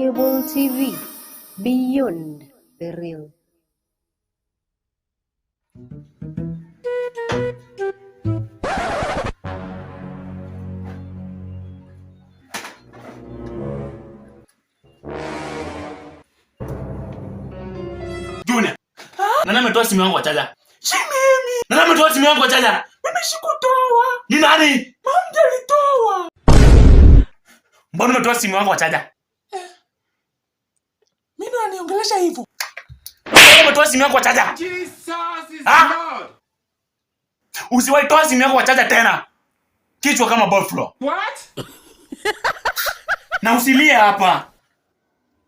Cable TV, beyond the real. Junior. Nani ametoa simu yangu kwa chaja? Si mimi. Nani ametoa simu yangu kwa chaja? Mimi sikutoa. Ni nani? Mama alitoa. Mbona umetoa simu yangu kwa chaja? Mimi ndo aniongelesha hivyo. Mbona umetoa simu yangu kwa chaja? Jesus is Lord. Usiwahi toa simu yangu kwa chaja tena. Kichwa kama buffalo. What? Na usilie hapa.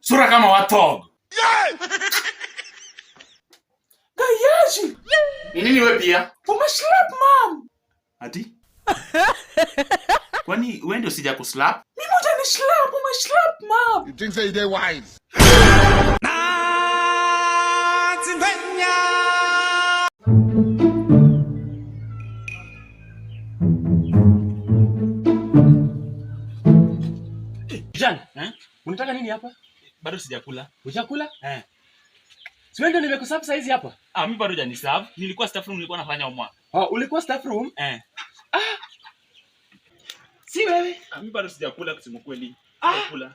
Sura kama watog. Gayaji. Ni nini wewe pia? Umeslap mom. Ati? Kwani wewe ndio sija kuslap? Mimi hujani slap, umeslap mom. You think say they wise? Jan, unataka nini hapa? Bado sijakula. Hujakula? Si wewe ndio nimekuserve saizi hapa? Mimi bado hujaniserve. Nilikuwa staff room, nilikuwa nafanya homework. Ulikuwa staff room? Si wewe? Mimi bado sijakula kusema kweli. Sijakula.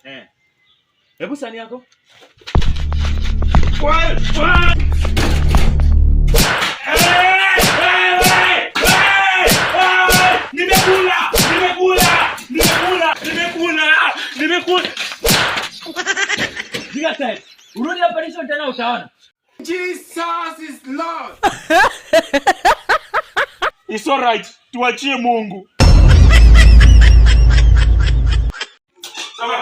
Hebu sani yako. Nimekula. Diga urudi hapa nisho tena utaona. Jesus is Lord. It's all right. Tuachie Mungu. Toka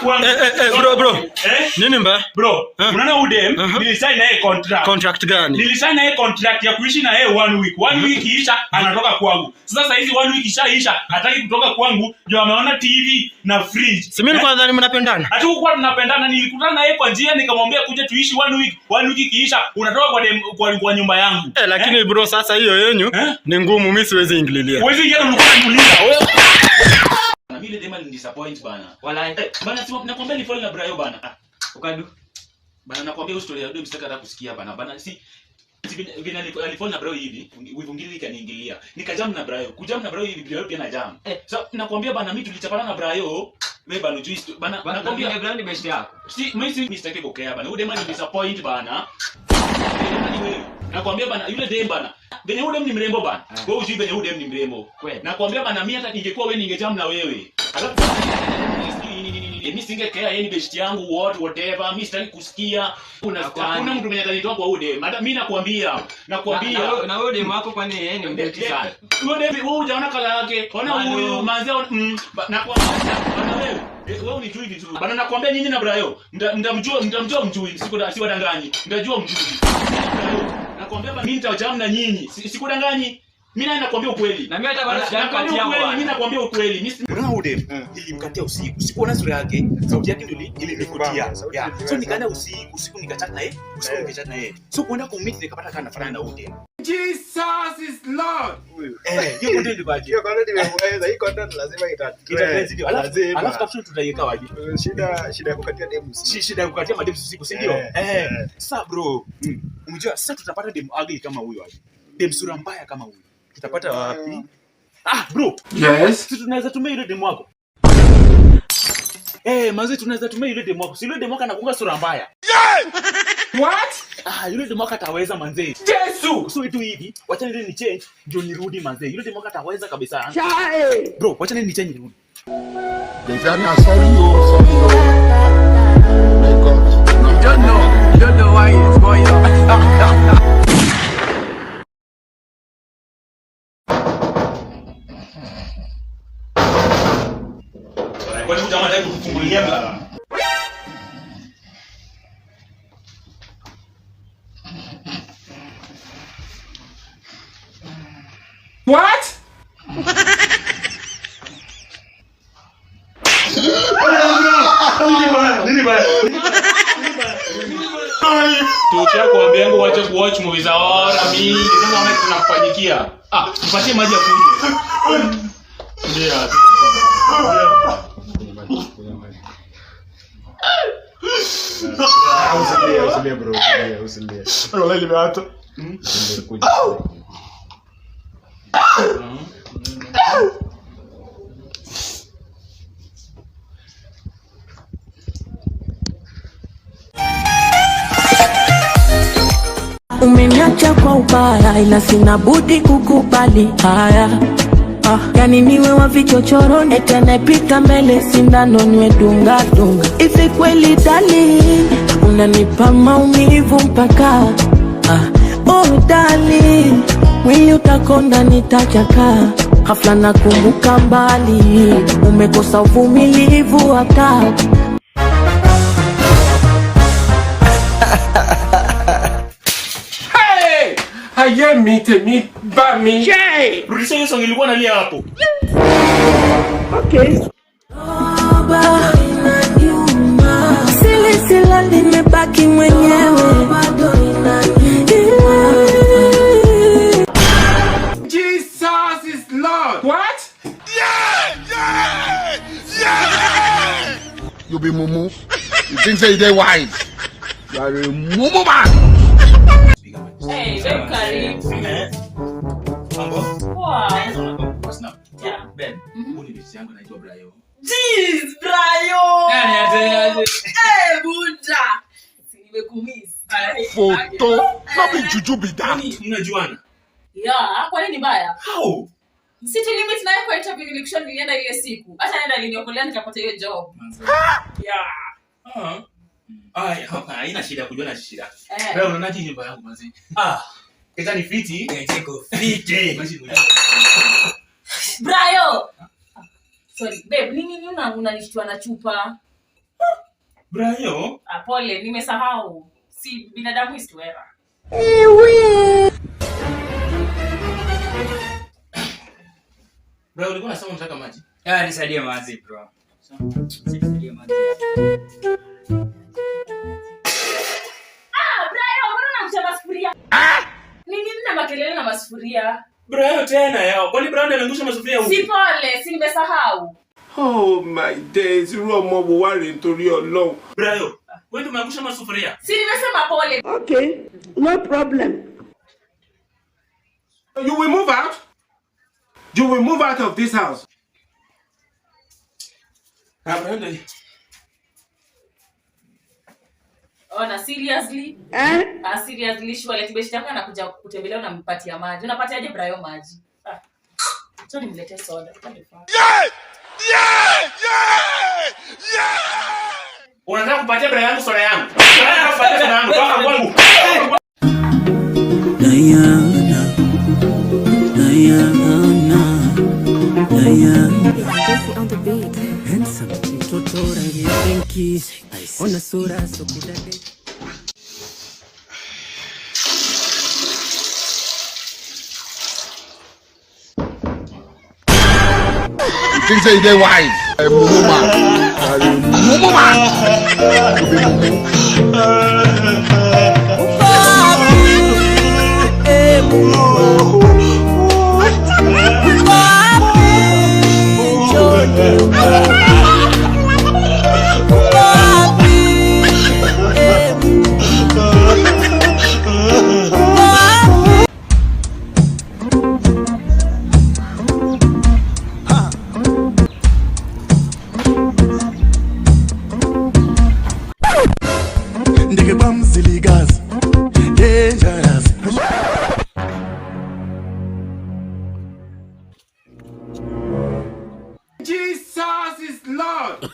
kwangu. Bro. Nini mbaya? Bro, unaona udem, nilisign naye contract. Contract gani? Nilisign naye contract ya kuishi na yeye 1 week. 1 week iisha anatoka kwangu. Sasa hizi 1 week ishaisha, hataki kutoka kwangu, ndio ameona TV na fridge. Si mimi nilikuwa nadhani mnapendana. Hatukuwa tunapendana, nilikutana naye kwa njia nikamwambia kuja tuishi 1 week. 1 week iisha unatoka kwa nyumba yangu. Lakini bro sasa hiyo yenyu ni ngumu, mimi siwezi ingililia. Huwezi ingia na unaniuliza wewe. Na vile dema ni disappoint bana. Walai. Bana sima nakwambia ni fall na Brayo bana. Ukadu. Bana nakwambia story ya dem sitaka hata kusikia bana. Bana si vile alifall na Brayo hivi, wivungili kaniingilia. Nikajam na Brayo. Kujam na Brayo hivi Brayo pia na jam. So nakwambia bana mimi tulichapana na Brayo. Wewe bana twist bana nakwambia Brayo ni best yako. Si mimi sitaki bokea bana. Huyo dem ni disappoint bana. Nakwambia bana yule dem bana. Venye huyo dem ni mrembo bana. Wewe ujui venye huyo dem ni mrembo. Nakwambia bana mimi hata ningekuwa wewe ningejam na wewe. Alafu mimi singekea yeye ni best yangu whatever. Mimi sitaki kusikia. Kuna mtu mwenye atanitoa kwa huyo dem. Mimi nakwambia. Na huyo dem wako kwani yeye ni mbeti sana. Huyo dem wewe hujaona kala yake. Ona huyu manzao nakwambia bana wewe. Wewe unijui vitu. Bana nakwambia nyinyi na Brayo. Mtamjua mjui. Sikudanganyi. Mtajua mjui. Nakwambia mimi nitajam na nyinyi. Sikudanganyi. Mimi nakwambia ukweli. Na mimi hata bado sijampatia bwana. Mimi nakwambia ukweli. Mimi unaona udem. Nilimkatia usiku. Sikuona sura yake. Sauti yake ndio ilinivutia. So nikaenda usiku nikachat na yeye. Usiku nikachat na yeye. So kwenda kummeet nikapata kana nafanana na udem. Jesus is Lord. Hiyo content baje. Hiyo content nimeweza. Hii content lazima itatrend. Alafu caption tutaiweka waje. Shida ya kukatia dem usiku. Shida ya kukatia madem usiku, si ndio? Sasa bro, umejua sasa tutapata dem ugly kama huyo waje. Dem sura mbaya kama huyo. Tutapata wapi? Bro. Yes. Sisi tunaweza tumia ile demo wako. Manzi tunaweza tumia ile demo wako. Si ile demo wako anakuanga sura mbaya. What? Yule demo wako ataweza manzi. Yesu. So itu hivi, wacha nile ni change ndio nirudi manzi. Yule demo wako ataweza kabisa. Bro, wacha nile ni change nirudi. Sorry. My God. You don't know why it's going on. Kwa nini jamaa anataka kufungulia mlango? What? Nini baya? Tucha kuambia yangu wacha kuwatch movies za horror mimi ndio naona tunakufanyikia. Tupatie maji ya kunywa. Ndio. Usilie bro, usilie. Wallahi limeata. Usilie kuja. Umeniacha kwa ubaya ila sina budi kukubali haya. Yani niwe wa vichochoro eti anayepita mbele sindano niwe dunga dunga. Ife kweli dali unanipa maumivu mpaka oh dali mwili utakonda nitachaka. Ghafla nakumbuka mbali umekosa uvumilivu hata. Aye mite mi ba mi. Jay! Rudisha hiyo song ilikuwa nalia hapo. Okay. Sila nimebaki mwenyewe. Jesus is Lord. What? Yeah! You be mumu. You think say they wise? You are a mumu man. Hey, babe, karibu. Mambo? Wow. Snap. Yeah. Ben, ni bisi yangu naitwa Brayo. Jeez, Brayo. Eh, buja. Nimekumiss. Photo. Not be juju be that. Mnajuana? Yeah, kwa nini mbaya? How? City limit nayo kwa interview election nilienda ile siku. Hata nenda aliniokolea nikapata hiyo job. Yeah. Haina shida kujua na shida. Eh. Wewe unaonaje nyumba yangu manzi? Kaka ni fiti? Cheko fiti. Brayo. Sorry, babe, nini unanishtua na chupa? Brayo? Pole, nimesahau. Si binadamu istuera. Brayo, ulikuwa unasema unataka maji? Nisaidie maji bro. Nisaidie maji. Brayo, mbona unamchapa sufuria? Nini na makelele na masufuria? Brayo tena yao. Kwani Brayo anaangusha masufuria huko? Si pole, si nimesahau. Oh my days, Romo wo worry nítorí Ọlọ́run. Brayo, wewe ndio umeangusha masufuria? Si nimesema pole. Okay, no problem. You will move out? You will move out of this house. Brayo. Na seriously? Seriously, shwale tibeshi yako anakuja kutembelea unampatia maji. Unapatiaje Brayo maji? Acha nimletee soda. Unataka kupatia Brayo yangu soda yangu? Unataka kupatia soda yangu toka kwangu. You think say they wise? Mumu man. Mumu man. You be mumu. Jesus is Lord.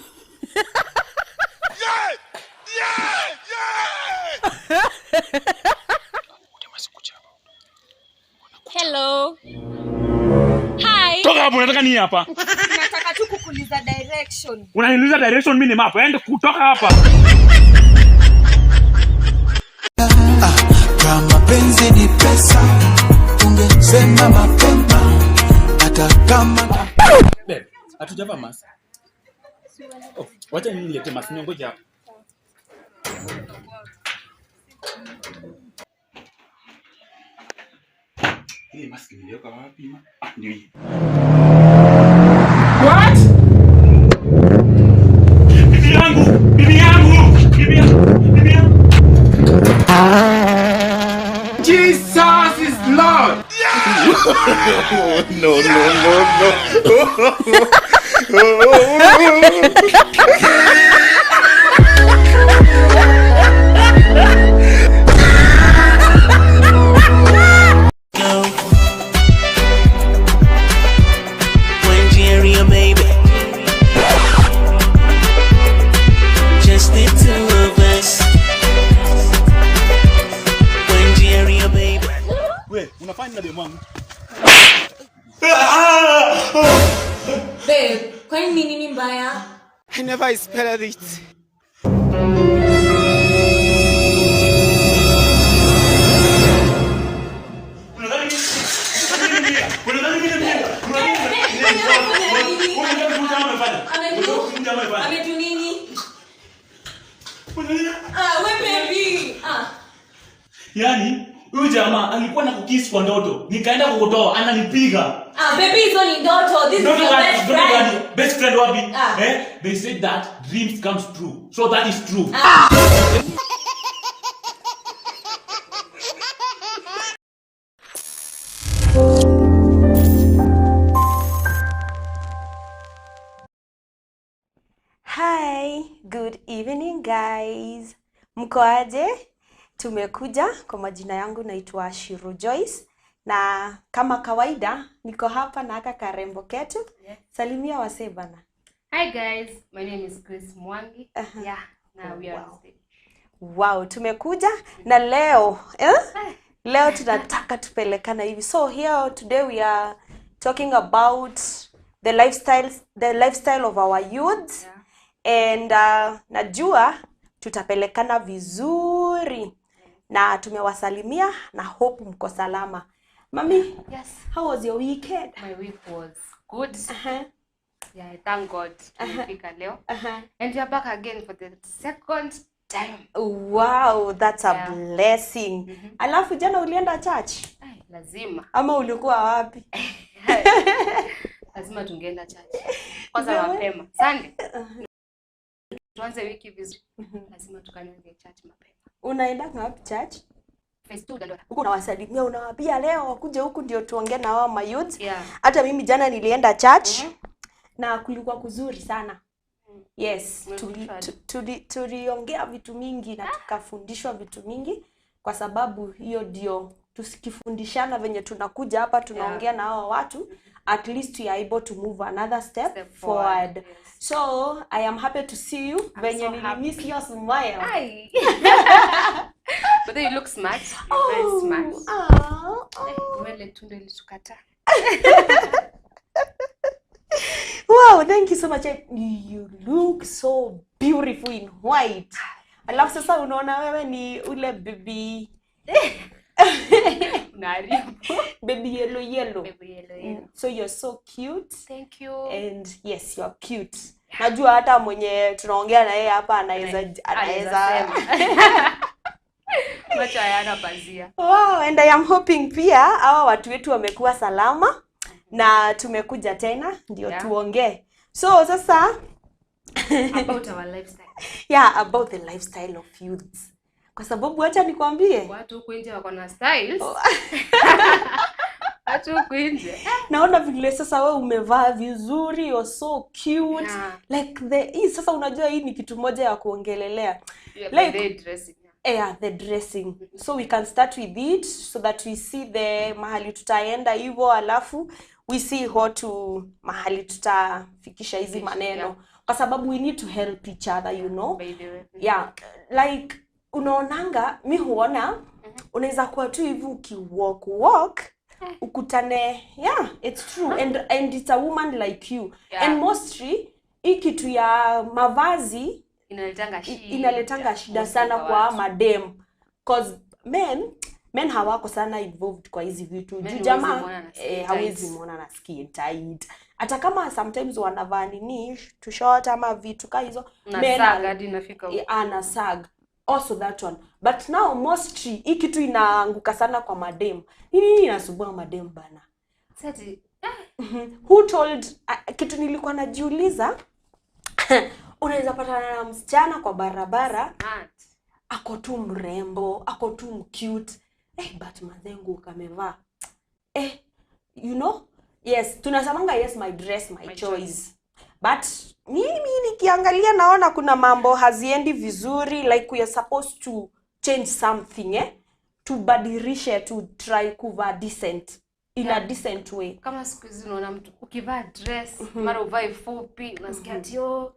Hello. Hi. Toka hapo, unataka nini hapa? Nataka tu kukuuliza direction. Unaniuliza direction, mimi ni map. Ende kutoka hapa. Kama penzi ni pesa, ungesema mapema. Hata kama Babe, hatujava mask. Wacha nilete mask ngoja hapa. Ile mask niliweka wapi? Ndio hii. What? Bibi yangu. Unafanya demu wangu. Babe, kwa nini mbaya? I never expected it. Yaani huyu jamaa alikuwa na kukisi kwa ndoto. Nikaenda kukutoa, ananipiga. Baby, hizo ni ndoto. This is your best friend. Best friend wapi? They said that dreams comes true. So that is true. Hi, good evening guys. Mko aje? Tumekuja, kwa majina yangu naitwa Shiro Joyce, na kama kawaida niko hapa na aka karembo ketu. Salimia wasee bana. Hi guys, my name is Grace Mwangi. Yeah, now we are on stage. Wow, tumekuja na leo leo tunataka tupelekana hivi. So here today we are talking about the lifestyle of our youth. And najua tutapelekana vizuri na tumewasalimia na hope mko salama. Mami, yes, how was your weekend? My week was good. Yeah, I thank God. Tumefika leo. And we are back again for the second time. Wow, that's a blessing. Alafu jana ulienda church? Lazima. Ama ulikuwa wapi? Lazima tungeenda church. Kwanza mapema. Sunday. Tuanze wiki vizuri. Lazima tukaende church mapema. Unaenda ngapi church? Phase 2 Dandora. Huko unawasalimia, unawaambia leo wakuje huku ndio tuongee na wao mayouth. Hata mimi jana nilienda church na kulikuwa kuzuri sana. Yes, tuliongea vitu mingi na tukafundishwa vitu mingi, kwa sababu hiyo ndio tusikifundishana venye tunakuja hapa tunaongea na hao watu, at least we are able to move another step forward. Yes. So I am happy to see you. Venye nilimiss your smile. Hi. But you look smart. You're very smart. Wele tunde litukata. Wow, thank you so much. You look so beautiful in white. Alafu sasa unaona wewe ni ule baby baby yellow. So you're so cute. Thank you. And yes, you're cute. Najua hata mwenye tunaongea na yeye hapa anaweza Macho hayana pazia. Wow, and I am hoping pia hawa watu wetu wamekuwa salama na tumekuja tena ndio tuongee. So sasa about our lifestyle. Yeah, about the lifestyle of youths. Kwa sababu acha nikwambie, watu huko nje wako na styles. Watu huko nje. Naona vile sasa wewe umevaa vizuri, you're so cute. Like sasa unajua hii ni kitu moja ya kuongelelea. Like the dressing. The dressing. So we can start with it so that we see the mahali tutaenda hivyo, alafu we see how to mahali tutafikisha hizi maneno. Kwa sababu we need to help each other, you know. Like unaonanga, mi huona unaweza kuwa tu hivi ukiwalk ukutane, it's true. And it's a woman like you. And mostly hii kitu ya mavazi inaletanga shida sana kwa madem, cause men hawako sana involved kwa hizi vitu. Juu jamaa hawezi muona na skin tight. Hata kama sometimes wanavaa nini to short ama vitu kama hizo, men hadi nafika anasag also that one. But now mostly hii kitu inaanguka sana kwa madem. Nini inasumbua madem bana? Sasa who told kitu nilikuwa najiuliza unaweza patana na msichana kwa barabara ako tu mrembo, ako tu cute, but mazengu kamevaa you know, Yes, tunasamanga yes my dress my choice. But mimi nikiangalia naona kuna mambo haziendi vizuri, like we are supposed to change something, tubadilishe, to try kuva decent in a decent way. Kama siku hizi unaona mtu ukivaa dress mara uvae fupi unasikia tio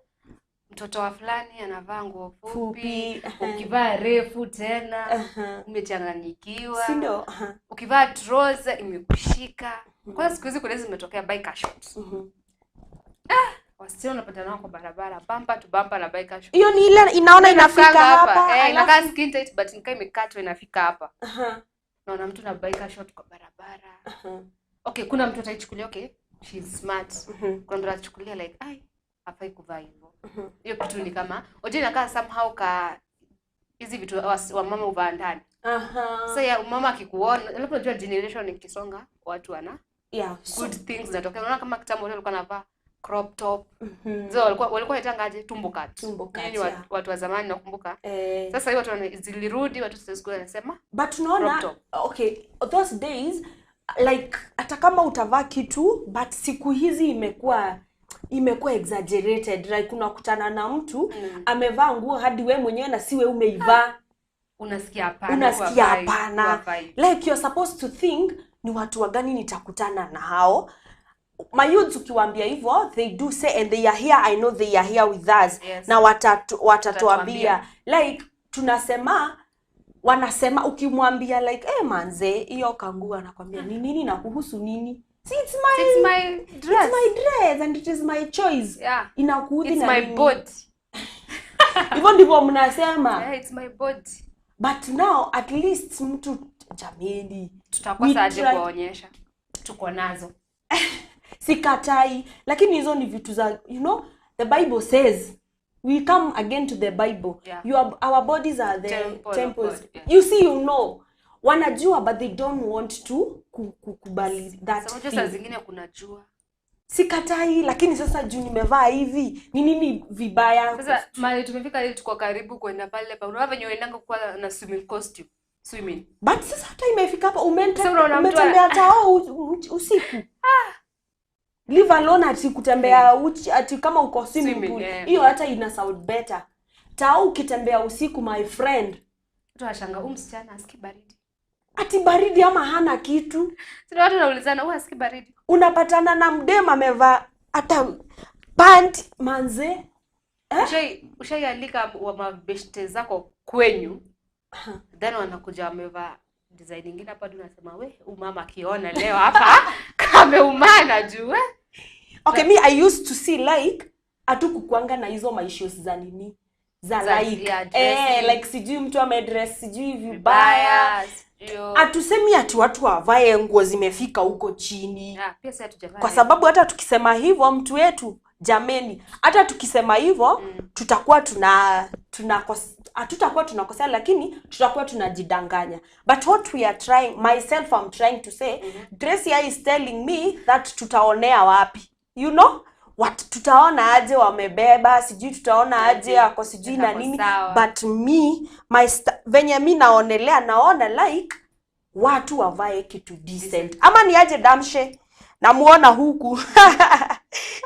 mtoto wa fulani anavaa nguo fupi, ukivaa refu tena umechanganyikiwa. Sindo? Ukivaa trouser imekushika. Kwa siku hizi kuna zimetokea biker shorts. Wasichana unapata nao kwa barabara bumper to bumper na biker shorts. Hiyo ni ile inaona inafika hapa. Inakaa skin tight but nikaa imekatwa inafika hapa. Naona mtu na biker short kwa barabara. Okay, kuna mtu ataichukulia she's smart. Kuna mtu atachukulia like hafai kuvaa hivyo. Hiyo kitu ni kama oje inakaa somehow ka hizi vitu wa mama uvaa ndani. Sasa ya mama akikuona, labda unajua generation ikisonga watu wana good things zinatokea. Unaona kama kitambo walikuwa wanavaa crop top. Walikuwa wanatangaje tumbo cut. Yaani watu wa zamani nakumbuka. Sasa hiyo watu zilirudi watu sasa wanasema. But unaona okay, those days like hata kama utavaa kitu but siku hizi imekuwa exaggerated, like unakutana na mtu amevaa nguo hadi wewe mwenyewe na siwe umeivaa unasikia hapana. Like you're supposed to think ni watu wagani nitakutana na hao. My youth ukiwaambia hivyo they do say and they are here, I know they are here with us. Na watatuambia like tunasema wanasema ukimwambia like manze hiyo kangu anakuambia nini na kuhusu nini? See, it's my dress and it is my choice. Inakuudhi na my body. Hivyo ndivyo mnasema. It's my body. But now at least mtu jameni tutakosa aje kuonyesha tuko nazo. Sikatai, lakini hizo ni vitu za the Bible says we come again to the Bible. Our bodies are the temples. You see, wanajua but they don't want to kukubali that. Sasa saa zingine kuna jua. Sikatai, lakini sasa juu nimevaa hivi ni nini vibaya? Sasa mali tumefika ile tuko karibu kwenda pale pa unaona venye unaendanga kwa na swimming. But sasa hata imefika hapa umetembea tao usiku. Leave alone ati kutembea ati kama uko swimming pool. Hiyo hata ina sound better. Tao ukitembea usiku my friend. Mtu ashanga msichana asikii baridi. Ati baridi ama hana kitu. Sio watu wanaulizana asikii baridi. Unapatana na mdema amevaa hata pant manze. Ushaialika wa mabeshte zako kwenyu. Then wanakuja wamevaa design nyingine hapa tunasema mama akiona leo hapa kameumana juu. Okay, me I used to see like atukukwanga na hizo issues za nini za like like sijui mtu amedress sijui vibaya. Atusemi ati watu wavae nguo zimefika huko chini. Pia sasa hatujavaa. Kwa sababu hata tukisema hivyo mtu wetu jameni, hata tukisema hivyo tutakuwa hatutakuwa tunakosea, lakini tutakuwa tunajidanganya. But what we are trying, myself I'm trying to say, dress here is telling me that tutaonea wapi. What tutaona aje wamebeba, sijui tutaona aje ako sijui na nini. But me, venye mimi naona like watu wavae kitu decent. Ama ni aje damshe? Namuona huku.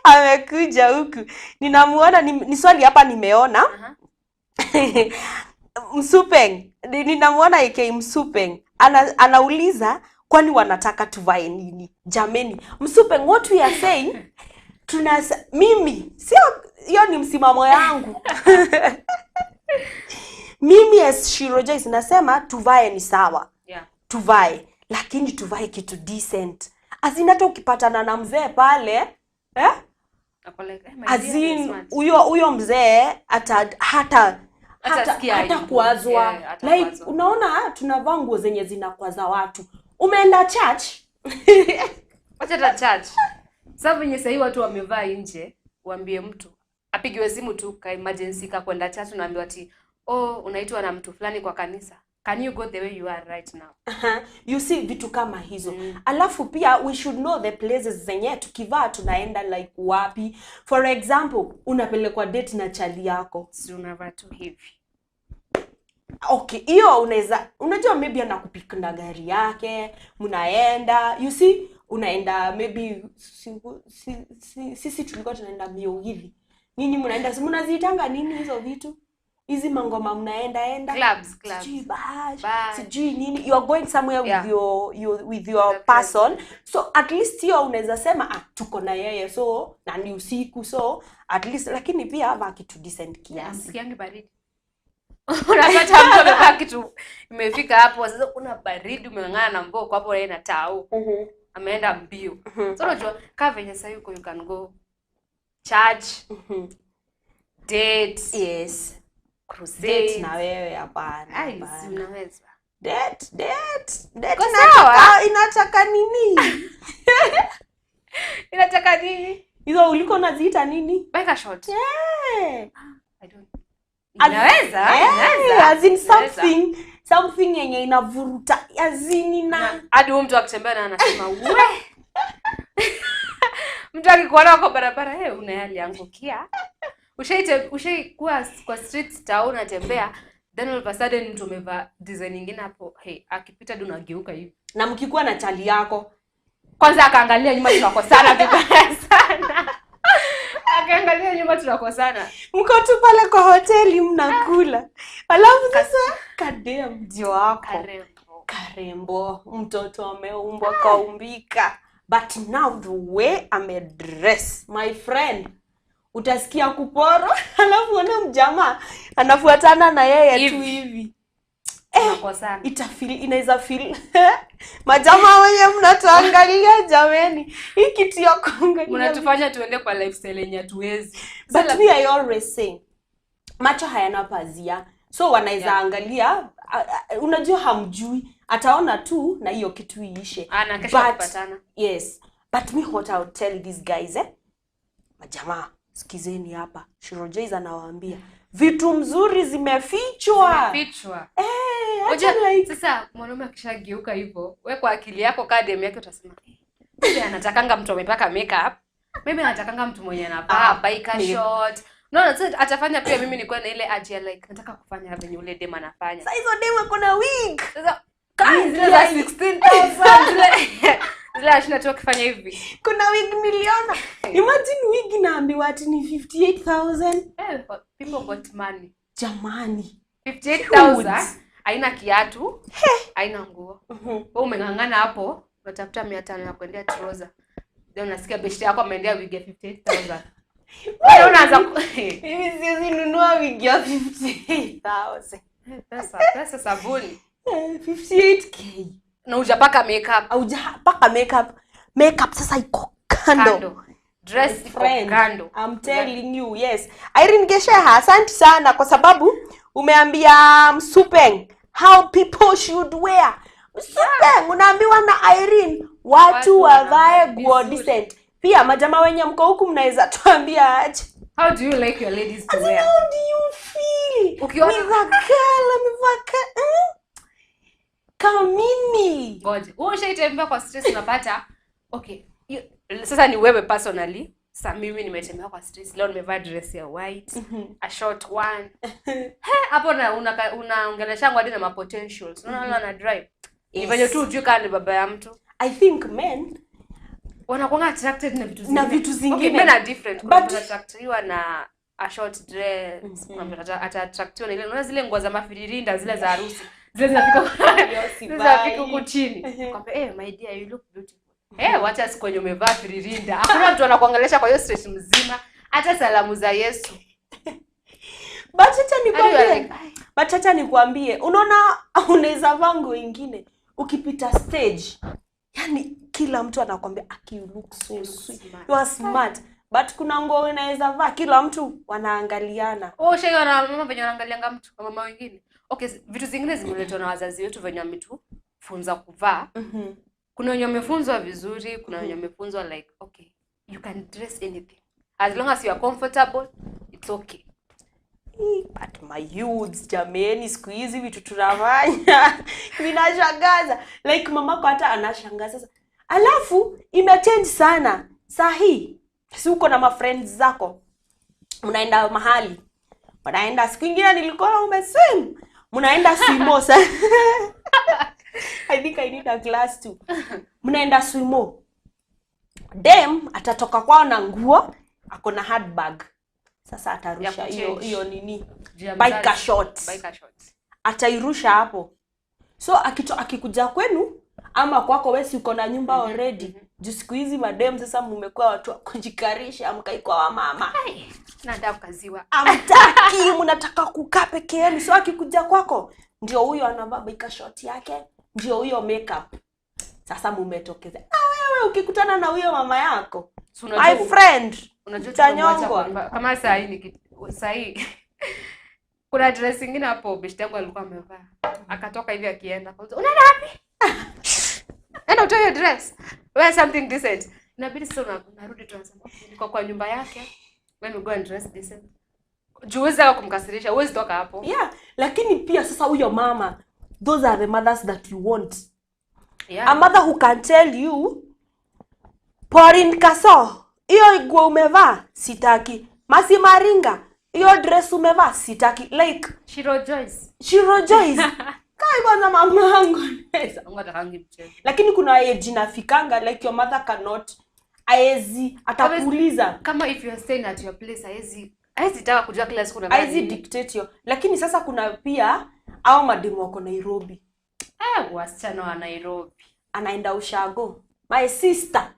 Amekuja huku. Ninamuona ni swali hapa nimeona. Msupeng. Ninamuona ike Msupeng. Anauliza kwani wanataka tuvae nini? Jameni, Msupeng, what we are saying mimi sio hiyo ni msimamo yangu. Mimi as Shiro Joyce nasema tuvae ni sawa. Tuvae, lakini tuvae kitu decent. Azina ukipatana na mzee pale, huyo mzee hata kuazwa. Like unaona tunavaa nguo zenye zinakwaza watu. Umeenda church? Wacha church. Sababu yenye sasa watu wamevaa nje, uambie mtu apigiwe simu tu ka emergency ka kwenda church unaambiwa ati unaitwa na mtu fulani kwa kanisa. Can you go the way you are right now? You see vitu kama hizo. Alafu pia we should know the places zenye tukivaa tunaenda like wapi. For example, unapelekwa date na chali yako. Si unavaa tu hivi. Okay, hiyo unajua maybe anakupika na gari yake, mnaenda. You see, unaenda maybe sisi tulikuwa tunaenda mbio hivi. Nyinyi mnaenda si mnaziitanga nini hizo vitu? Hizi mangoma mnaenda clubs. Sijui bash. Sijui nini. You are going somewhere with your person. So at least hiyo unaweza sema tuko na yeye. So na ni usiku so at least lakini pia hapa kitu decent kiasi. Sikiangi baridi. Unapata mtu amevaa kitu imefika hapo sasa kuna baridi umeng'ang'ana na mboko hapo yeye na tao. Ameenda mbio. So unajua kama venye sasa yuko you can go charge. Date. Yes. Crusade na wewe hapana. Unaweza. Date. Inataka nini? Inataka nini? Hizo uliko naziita nini? Bike shot. Yeah. I don't. Inaweza. As in something yenye inavuruta. As in na hadi mtu akitembea na anasema we. Mtu akikuona kwa barabara unayangukia. Ushaikuwa kwa street town unatembea then all of a sudden mtu amevaa design nyingine hapo akipita ndo unageuka hivi. Na mkikuwa na chali yako kwanza akaangalia nyuma tunakosana vibaya sana. Akaangalia nyuma tunakosana. Mko tu pale kwa hoteli mnakula. Alafu sasa kadea mdio wako. Karembo. Mtoto ameumbwa kaumbika. But now the way amedress my friend utasikia kuporo alafu ona mjamaa anafuatana na yeye tu hivi. Inaweza feel majamaa wenye mnatuangalia jameni. Hii kitu ya kuangalia mnatufanya tuende kwa lifestyle yenye hatuwezi. But me I always say macho hayana pazia. So wanaweza angalia unajua hamjui ataona tu na hiyo kitu iishe. Kesho kupatana. Yes. But me what I would tell these guys majamaa sikizeni hapa. Shirojais anawaambia vitu mzuri zimefichwa. Sasa mwanaume akishageuka hivyo, wewe kwa akili yako kadem yake utasema, "Mimi anatakanga mtu amepaka makeup. Mimi anatakanga mtu mwenye anavaa bike short." No, atafanya pia mimi niko na ile aje like nataka kufanya venye ule dem anafanya. Sasa hizo dem kuna wig. Sasa zile za 16,000 zile ashina kufanya hivi. Kuna wig miliona. Imagine wig naambiwa ati ni 58,000. People got money. Jamani. 58,000 haina kiatu, haina nguo. Wewe umengangana hapo, unatafuta 500 ya kuendea trouser. Ndio unasikia beshte yako ameendea wig ya 58,000. Wewe unaanza mimi siwezi nunua wig ya 58,000. Pesa sabuni. 58k. Na hujapaka makeup. Hujapaka makeup sasa iko kando. Dress iko kando. I'm telling you, yes. Irene Gesheha, asante sana kwa sababu umeambia Msupeng how people should wear. Msupeng unaambiwa na Irene watu wavae nguo decent. Pia majamaa wenye mko huku mnaweza tuambia aje. How do you like your ladies to wear? How do you feel? Ukiona kamini. Ngoja. Ushaitembea kwa stress unapata okay. Sasa ni wewe personally. Sasa mimi nimetembea kwa stress. Leo nimevaa dress ya white, a short one. Hapo unaongelesha hadi na ma potentials. Unaona na drive. Hivyo tu ujue kama ni baba ya mtu. I think men wanakuwa attracted na vitu zingine. Okay, men are different. But attractiwa na a short dress. Attractiwa na ile unaona zile nguo za mafiririnda zile za harusi. Zile zinafika huko chini. Kwamba my dear you look beautiful. Wacha siku kwenye umevaa firirinda. Hakuna mtu anakuongelesha kwa hiyo stress mzima. Hata salamu za Yesu. But acha nikwambie, unaona unaweza vango wengine ukipita stage. Yani kila mtu anakuambia you look so sweet. You are smart. But kuna nguo unaweza vaa kila mtu wanaangaliana. Shaiona mama venye wanaangalianga mtu kwa mama wengine. Okay, vitu zingine zimeletwa na wazazi wetu venye wametufunza kuvaa. Kuna wenye wamefunzwa vizuri, kuna wenye wamefunzwa like okay, you can dress anything. As long as you are comfortable, it's okay. But my youths jameni siku hizi vitu tunafanya vinashangaza. Like mamako hata anashangaza sasa. Alafu imechange sana. Sahi, si uko na ma friends zako. Mnaenda mahali. Mnaenda siku nyingine nilikuwa umeswim. Mnaenda swimo sana. I think I need a glass too. Mnaenda swimo. dem atatoka kwao na nguo, ako na handbag. Sasa atarusha hiyo nini? Biker shorts. Atairusha hapo. So akikuja kwenu ama kwako wewe uko na nyumba already. Juu siku hizi madem sasa mmekuwa watu wa kujikarisha, amkai kwa wamama. Nataka kukaziwa. Amtaki, mnataka kukaa peke yenu. So akikuja kwako ndio huyo anavaa biker short yake, ndio huyo makeup. Sasa mumetokeza. Wewe ukikutana na huyo mama yako, my friend, unajua kama saa hii kuna dress nyingine hapo beshte yangu alikuwa amevaa. Akatoka hivi akienda. Unaenda wapi? Enda utoe dress. Wear something decent. Inabidi sasa unarudi tu niko kwa nyumba yake. Let me go and dress decent. Juweza kumkasirisha, uwezi toka hapo. Yeah, lakini pia sasa huyo mama, those are the mothers that you want. Yeah. A mother who can tell you, Porin Kaso, hiyo nguo umevaa sitaki. Masi Maringa, hiyo dress umevaa sitaki. Like Shiro Joyce. Kai kwanza mama yangu. Lakini kuna age inafikanga like your mother cannot atakuuliza kama if you are staying at your place haezi taka kujua kila siku unavaa. Haezi dictate you. Lakini sasa kuna pia au mademu wako Nairobi. Wasichana wa Nairobi. Anaenda ushago. My sister.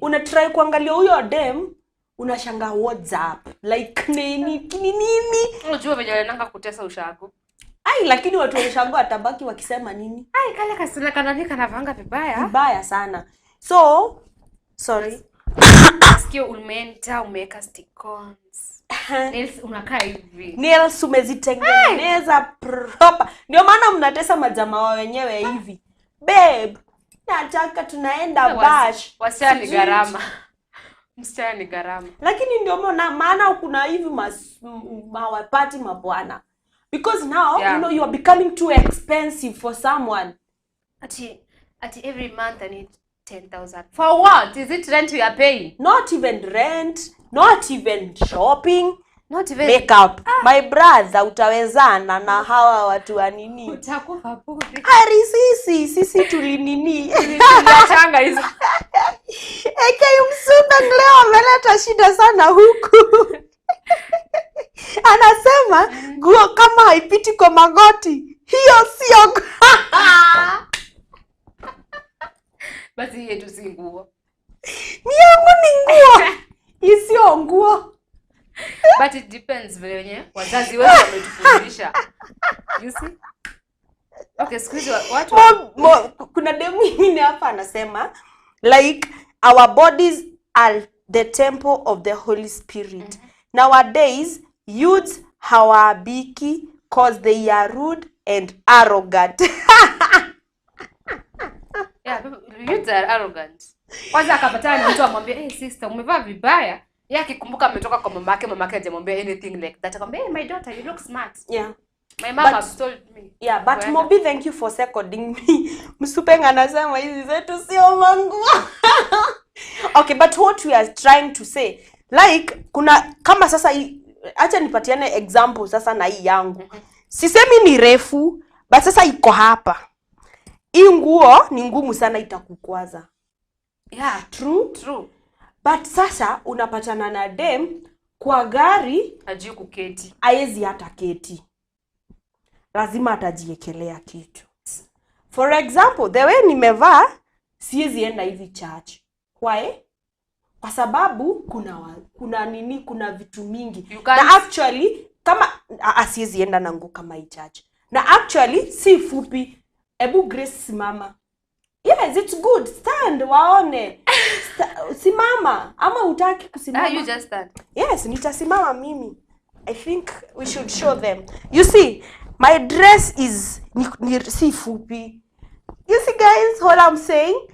Una try kuangalia huyo dem, unashangaa WhatsApp. Like nini? Unajua venye ananga kutesa ushago. Lakini watu wa ushago atabaki wakisema nini? Kale kasina kananika navanga vibaya sana. So, sorry. Sikio umeweka stick-ons. Nails unakaa hivi. Nails umezitengeneza proper. Ndio maana mnatesa majamaa wao wenyewe hivi. Babe, nataka tunaenda bash. Wasichana ni gharama. Msichana ni gharama. Lakini ndio maana kuna hivi mawapati mabwana. Because now, you know, you are becoming too expensive for someone. At every month I need 10,000. For what? Is it rent we are paying? Not even rent, not even shopping, not even makeup. My brother, utawezana na hawa watu wa nini? Utakufa bure. Sisi tulinini. Tuliachanga hizo. Msunga leo ameleta shida sana huku. Anasema nguo kama haipiti kwa magoti, hiyo sio. Basi yetu si nguo. Miangu ni nguo. Isio nguo. But it depends venye wazazi wetu wametufundisha. You see? Okay, squeeze watu. Kuna demu mwingine hapa anasema like our bodies are the temple of the Holy Spirit. Nowadays, youths hawabiki cause they are rude and arrogant. Yeah, youths are arrogant. Kwanza akapatana na mtu amwambia, "Hey sister, umevaa vibaya." Yeye akikumbuka ametoka kwa mamake hajamwambia anything like that. Akamwambia, "Hey my daughter, you look smart." Yeah. My mom has told me. Yeah, but Mobi, thank you for seconding me. Msupenga anasema hizi zetu sio manguo. Okay, but what we are trying to say, like kuna kama sasa acha nipatiane example sasa na hii yangu. Sisemi ni refu, but sasa iko hapa. Hii nguo ni ngumu sana itakukwaza. Yeah, true. But sasa unapatana na dem kwa gari hajui kuketi. Haezi hata keti. Lazima atajiekelea kitu. For example, the way nimevaa siwezi enda hivi church. Why? Kwa sababu kuna vitu mingi. Na actually kama asiwezi enda na nguo kama hii church. Na actually si fupi. Ebu Grace simama. Yes, it's good. Stand waone. Simama ama utaki kusimama? You just stand. Yes, nitasimama mimi. I think we should show them. You see, my dress is si fupi. You see guys what I'm saying?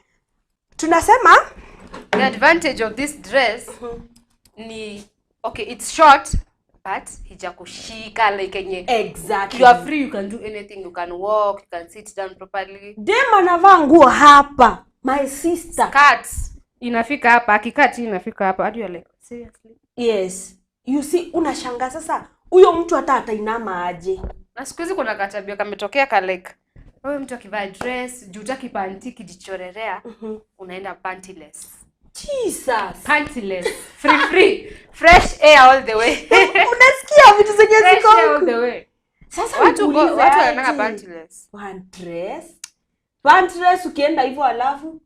Tunasema the advantage of this dress ni okay, it's short but hijakushika like yenye. Exactly. You are free, you can do anything, you can walk, you can sit down properly. Dem anavaa nguo hapa. My sister. Skirts inafika hapa, akikati inafika hapa. Hadi like seriously? Yes. You see, unashanga sasa huyo mtu hata atainama aje. Na siku hizi kuna katabia kametokea ka like wewe mtu akivaa dress, juu utaki panty kijichorerea, unaenda pantyless. Jesus. Pantyless. Free. Fresh air all the way. Unasikia vitu zenye ziko Fresh air all the way. Sasa watu wanataka pantyless. Pantyless ukienda hivyo alafu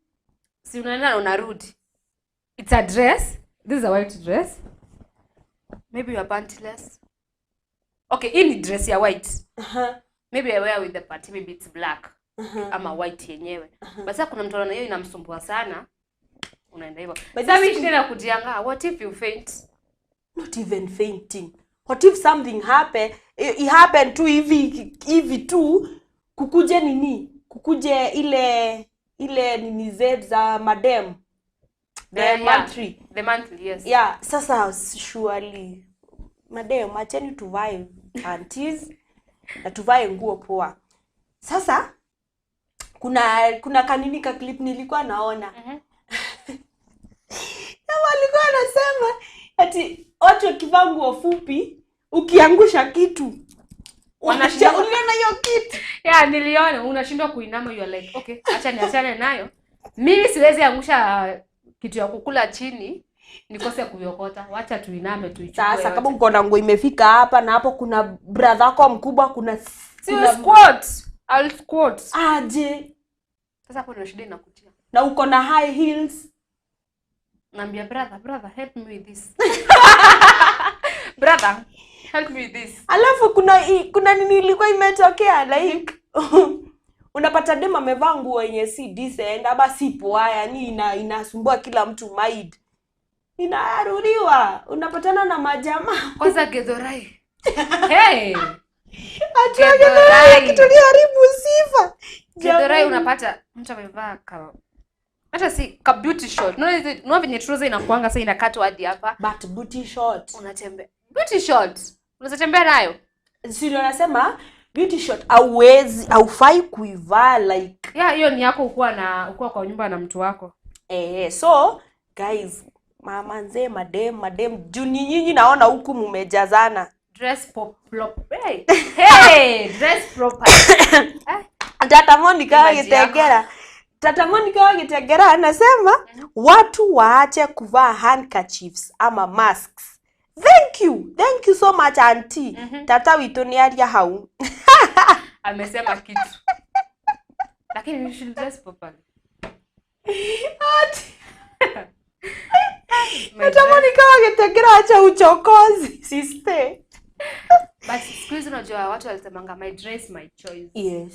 si unaenda na unarudi. It's a dress. This is a white dress. Maybe you are pantyless. Okay, hii ni dress ya white. Maybe I wear with the party, maybe it's black. Ama white yenyewe. Basi kuna mtu anaona hiyo inamsumbua sana. Unaenda hivyo. Sasa mimi tena kujiangaa, what if you faint? Not even fainting. What if something happen? It happened to hivi tu kukuje nini? Kukuje ile nini Z za madam. The monthly. The monthly, yes. Yeah, sasa surely madam acheni tuvae panties na tuvae nguo poa. Sasa kuna kanini ka clip nilikuwa naona. Kama alikuwa anasema ati watu wakivaa nguo fupi ukiangusha kitu wanashindwa uliona hiyo kitu. Yeah, niliona unashindwa kuinama, you are like, okay, acha niachane nayo. Mimi siwezi angusha kitu ya kukula chini nikose kuyokota. Wacha tuiname tuichukue. Sasa kama uko na nguo imefika hapa na hapo kuna brother wako mkubwa kuna squat. I'll squat. Aje. Sasa hapo ndio shida inakutia. Na uko na high heels. Naambia brother help me with this. Brother help me with this. Alafu kuna nini ilikuwa imetokea like unapata dem amevaa nguo yenye si decent ama si poa, yani inasumbua kila mtu mind. Inarudiwa, unapatana na majamaa. Kwanza Gedhorai. Hey. Gedhorai kitu haribu sifa. Gedhorai unapata mtu amevaa hata si ka beauty short. No venye trouser inakuanga sasa inakatwa hadi hapa. But beauty short. Unatembea. Beauty short. Unaweza tembea nayo. Sio nasema beauty short haufai kuivaa like. Yeah, hiyo ni yako ukua kwa nyumba na mtu wako. So guys, mama nzee madem juni nyinyi naona huku mmejazana. Dress pop. Hey, dress proper. Tata Monica wakitegera anasema watu waache kuvaa handkerchiefs ama masks. Thank you so much auntie. Tata witoni aria hau. Amesema kitu. Lakini you should dress properly. Tata Monica wakitegera acha uchokozi sister. But squeeze unajua watu walisemanga my dress my choice. Yes.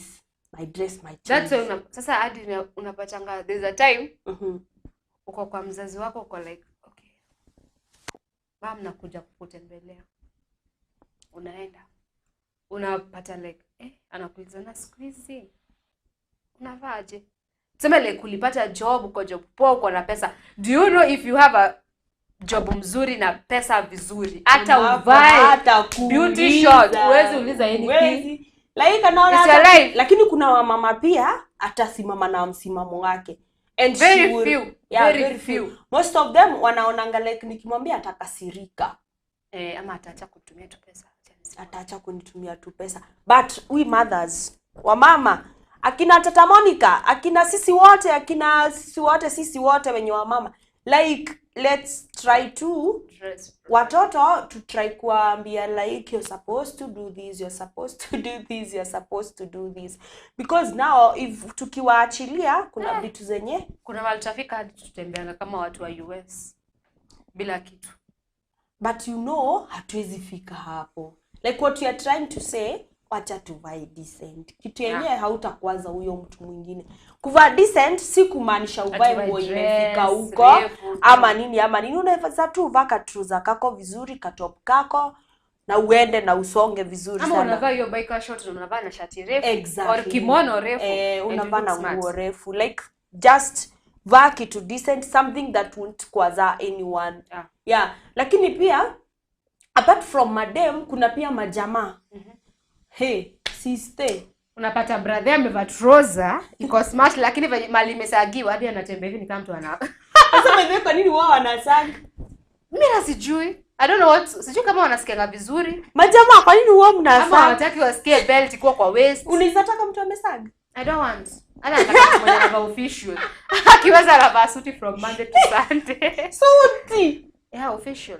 My dress, my choice. That's why sasa hadi unapatanga there's a time uko kwa mzazi wako uko like okay. Mama nakuja kukutembelea. Unaenda. Unapata like anakuuliza na squeeze. Unavaaje? Sema like kulipata job uko job poa uko na pesa. Do you know if you have a job mzuri na pesa vizuri hata uvae beauty short uweze uliza anything. Like lakini kuna wamama pia atasimama na msimamo wake. And very few. Most of them wanaonanga like nikimwambia atakasirika. Ama ataacha kutumia tu pesa. Ataacha kunitumia tu pesa. But we mothers, wamama, akina Tata Monica, akina sisi wote wenye wamama. Like let's try to watoto to try kuambia like you're supposed to do this, you're supposed to do this, you're supposed to do this, because now if tukiwaachilia kuna vitu zenye kuna walitafika hadi tutembeanga kama watu wa US bila kitu. But you know hatuwezi fika hapo. Like what you are trying to say, wacha tuvae decent. Kitu yenyewe hautakwaza huyo mtu mwingine. Kuvaa decent si kumaanisha uvae nguo imefika huko ama nini. Unaweza tu vaa trouser kako vizuri, top kako na uende na usonge vizuri sana. Ama unavaa hiyo biker short na unavaa na shati refu or kimono refu. Unavaa na nguo refu. Like just vaa kitu decent, something that won't kwaza anyone. Yeah. Lakini pia apart from madam kuna pia majamaa. Hey, sister. Unapata brother amevaa trouser, iko smart lakini mali imesagiwa hadi anatembea hivi ni kama mtu ana. Sasa wewe kwa nini wao wanasaga? Mimi sijui. I don't know what. Sijui kama wanasikianga vizuri. Majamaa kwa nini wao mnasaga? Ama hawataki wasikie belt iko kwa waist. Unaweza taka mtu amesaga? I don't want. Ana nataka mmoja anavaa official. Akiweza anavaa suti from Monday to Sunday. Suti. Yeah, official.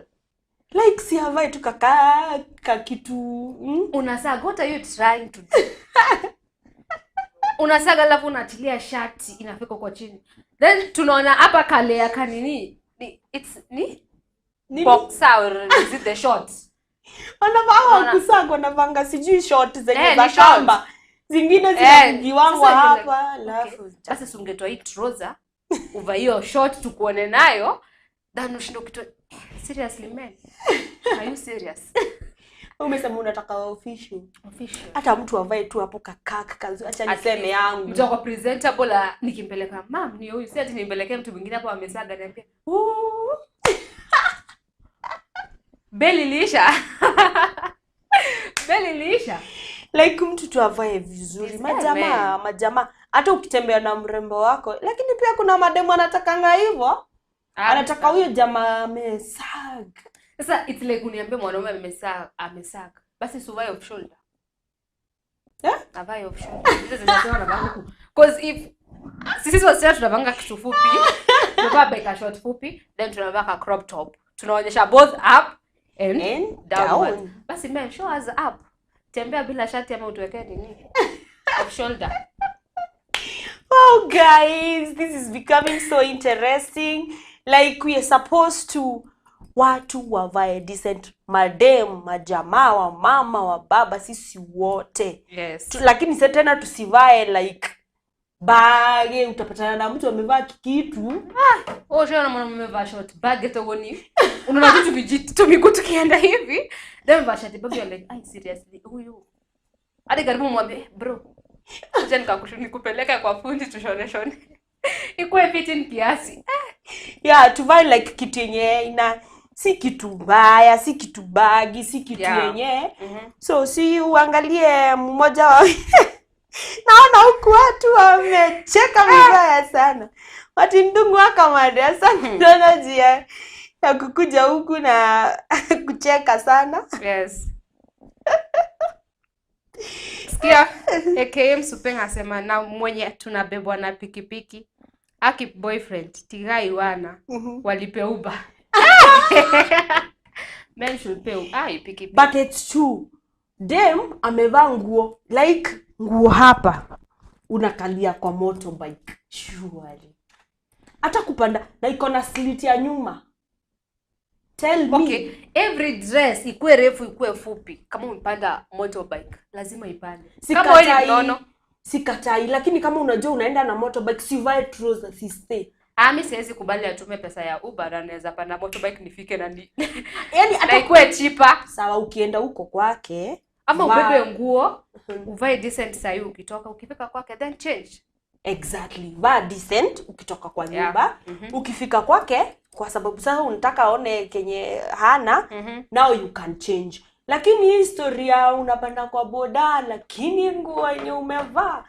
Like si havai tu kaka kitu. Unasaga, what are you trying to do? Unasaga alafu unatilia shati inafika kwa chini. Then tunaona hapa kale ya kanini. It's boxer or is it the shorts? Wanavaa kusaga wanavanga sijui short zenye za kamba. Zingine zinajiwangwa hapa alafu. Sasa sungetoa hii trouser, uva hiyo short tukuone nayo, then ushindo kitu. Seriously man? Are you serious? Umesema unataka official. Hata mtu avae tu hapo kakaka kazi acha niseme yangu. Mtu kwa presentable nikimpeleka mam ni huyu, si ati nimpelekee mtu mwingine hapo amesaga niambia. Beli lisha. Beli lisha. Like mtu tu avae vizuri. Majamaa hata ukitembea na mrembo wako, lakini pia kuna mademu anatakanga hivyo. Anataka huyo jamaa amesaga. Sasa it's like uniambie mwanaume amesaga. Basi suvae off shoulder. Avae off shoulder. Hizo zinasema na bangu. Cause if sisi wasichana tunavanga kitu fupi, tunavaa beka short fupi, then tunavaa crop top. Tunaonyesha both up and down. Basi man, show us up. Tembea bila shati ama utuwekee nini? Off shoulder. Oh guys, this is becoming so interesting. Like we are supposed to watu wavae decent, madem, majamaa, wa mama, wa baba, sisi wote. Yes. Lakini sasa tena tusivae like bage, utapatana na mtu amevaa kitu. Shona mwanamume amevaa short bag etogoni. Unaona tu vijitu miguu tukienda hivi. Then vaa shati bag like, seriously huyu. Hadi karibu mwambie, bro. Acha nikakupeleka kwa fundi tushone. Ikuwe fitting kiasi. Yeah, tuvae like kitu yenye si kitu mbaya, si kitu bagi, si kitu yenye. So si uangalie mmoja wa naona huku watu wamecheka vibaya sana. Wati ndungu waka madasa ndio njia ya kukuja huku na kucheka sana. Yes. Sikia, AKM Supeng asema na mwenye tunabebwa na pikipiki. Aki boyfriend, tigai wana, walipe Uber. Men should pay pikipiki. But it's true. Dem amevaa nguo, like nguo hapa. Unakalia kwa motorbike. Surely. Hata kupanda, na iko na slit ya nyuma. Tell me. Okay, every dress ikuwe refu ikuwe fupi. Kama umepanda motorbike, lazima ipande. Kama wewe nono. Sikatai, lakini kama unajua unaenda na motorbike, sivae trouser, si stay. Mimi siwezi kubali atume pesa ya Uber na naweza panda motorbike nifike na yani atakuwa cheaper. Sawa ukienda huko kwake, ama ubebe nguo, uvae decent sayu ukitoka, ukifika kwake then change. Exactly. Vaa decent ukitoka kwa nyumba, ukifika kwake kwa sababu sasa unataka aone kenye hana, now you can change. Lakini historia unapanda kwa boda lakini nguo yenye umevaa.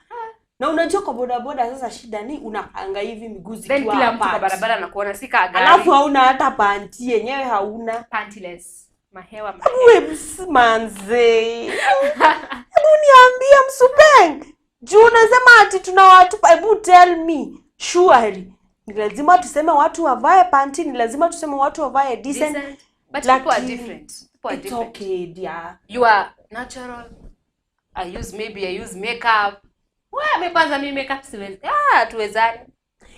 Na unajua kwa boda sasa shida ni unapanga hivi miguu zikiwa hapa. Kila mtu kwa barabara anakuona si kama gari. Alafu hauna hata panty yenyewe hauna. Pantyless. Mahewa. Manze. Hebu niambie Msupeng. Juu unasema ati tuna watu, hebu tell me. Surely. Ni lazima tuseme watu wavae panty, ni lazima tuseme watu wavae decent. But people are different. It's okay, dear. You are natural. I use makeup. Wewe kwanza mimi makeup siwezi. Tuwezani.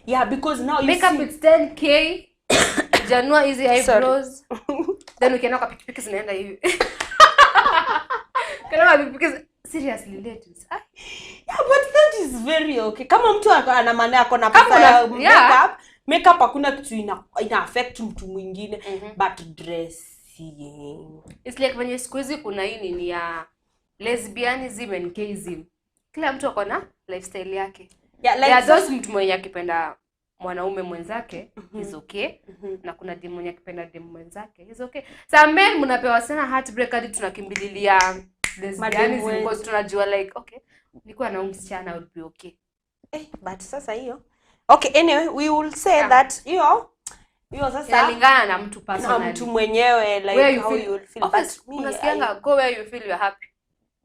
Yeah, because now you makeup it's 10k. Janua easy eyebrows. Then ukienda kwa pikipiki zinaenda hivi. Kana pikipiki seriously ladies. Yeah, but that is very okay. Kama mtu ana maana yako na pesa ya makeup hakuna kitu ina affect mtu mwingine, but dressing. It's like when you squeeze kuna hii ni ya lesbianism and gayism. Kila mtu ako na lifestyle yake. Yeah, like those mtu mwenye akipenda mwanaume mwenzake is okay, na kuna demu mwenye akipenda demu mwenzake is okay. Some men mnapewa sana heartbreak hadi tunakimbililia lesbianism because tunajua like okay, nilikuwa na msichana would be okay. But sasa hiyo. Okay, anyway, we will say that hiyo sasa inalingana na mtu personally. Na mtu mwenyewe like how you will feel. But me unasikianga go where you feel you're happy.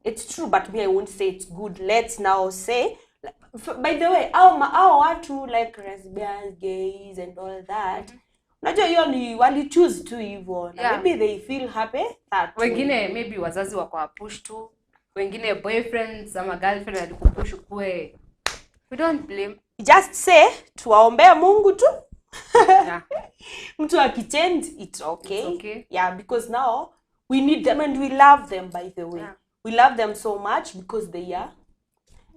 It's true, but me I won't say it's good. Let's now say By the way, our watu like lesbians, gays and all that. Unajua hiyo ni wali choose tu hivyo. Maybe they feel happy that wengine maybe wazazi wako push tu. Wengine boyfriends ama girlfriend alikupush kuwe. We don't blame. Just say tuwaombee Mungu tu. Yeah. Mtu akichange it's okay. Yeah, because now we need them and we love them, by the way. Yeah. We love them so much because they are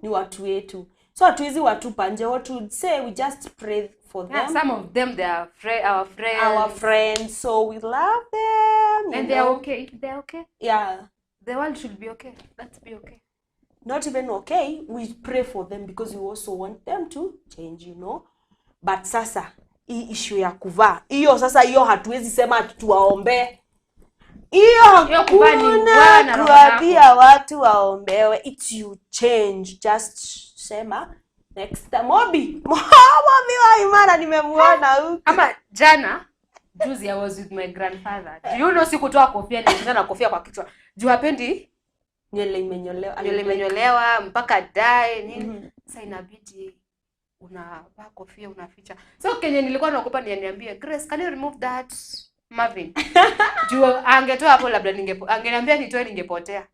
ni watu wetu. So hatuwezi watupa nje. What would say we just pray for them. Some of them they are our friends. Our friends, so we love them. And they are okay. They're okay. Yeah. The world should be okay. Let's be okay. Not even okay, we pray for them because we also want them to change, But sasa hii issue ya kuvaa, hiyo sasa hiyo hatuwezi sema tuwaombe. Hiyo hakuna kuambia watu waombewe. It's you change. Just sema next time Mobi wa Imara nimemuona huko. Ama jana juzi I was with my grandfather. You know sikutoa kofia na kofia kwa kichwa. Juu hapendi nywele imenyolewa mpaka dye nini. Sasa inabidi unavaa kofia unaficha. So Kenya nilikuwa naogopa niambie Grace, can you remove that Marvin? Juu angetoa hapo labda angeniambia nitoe ningepotea.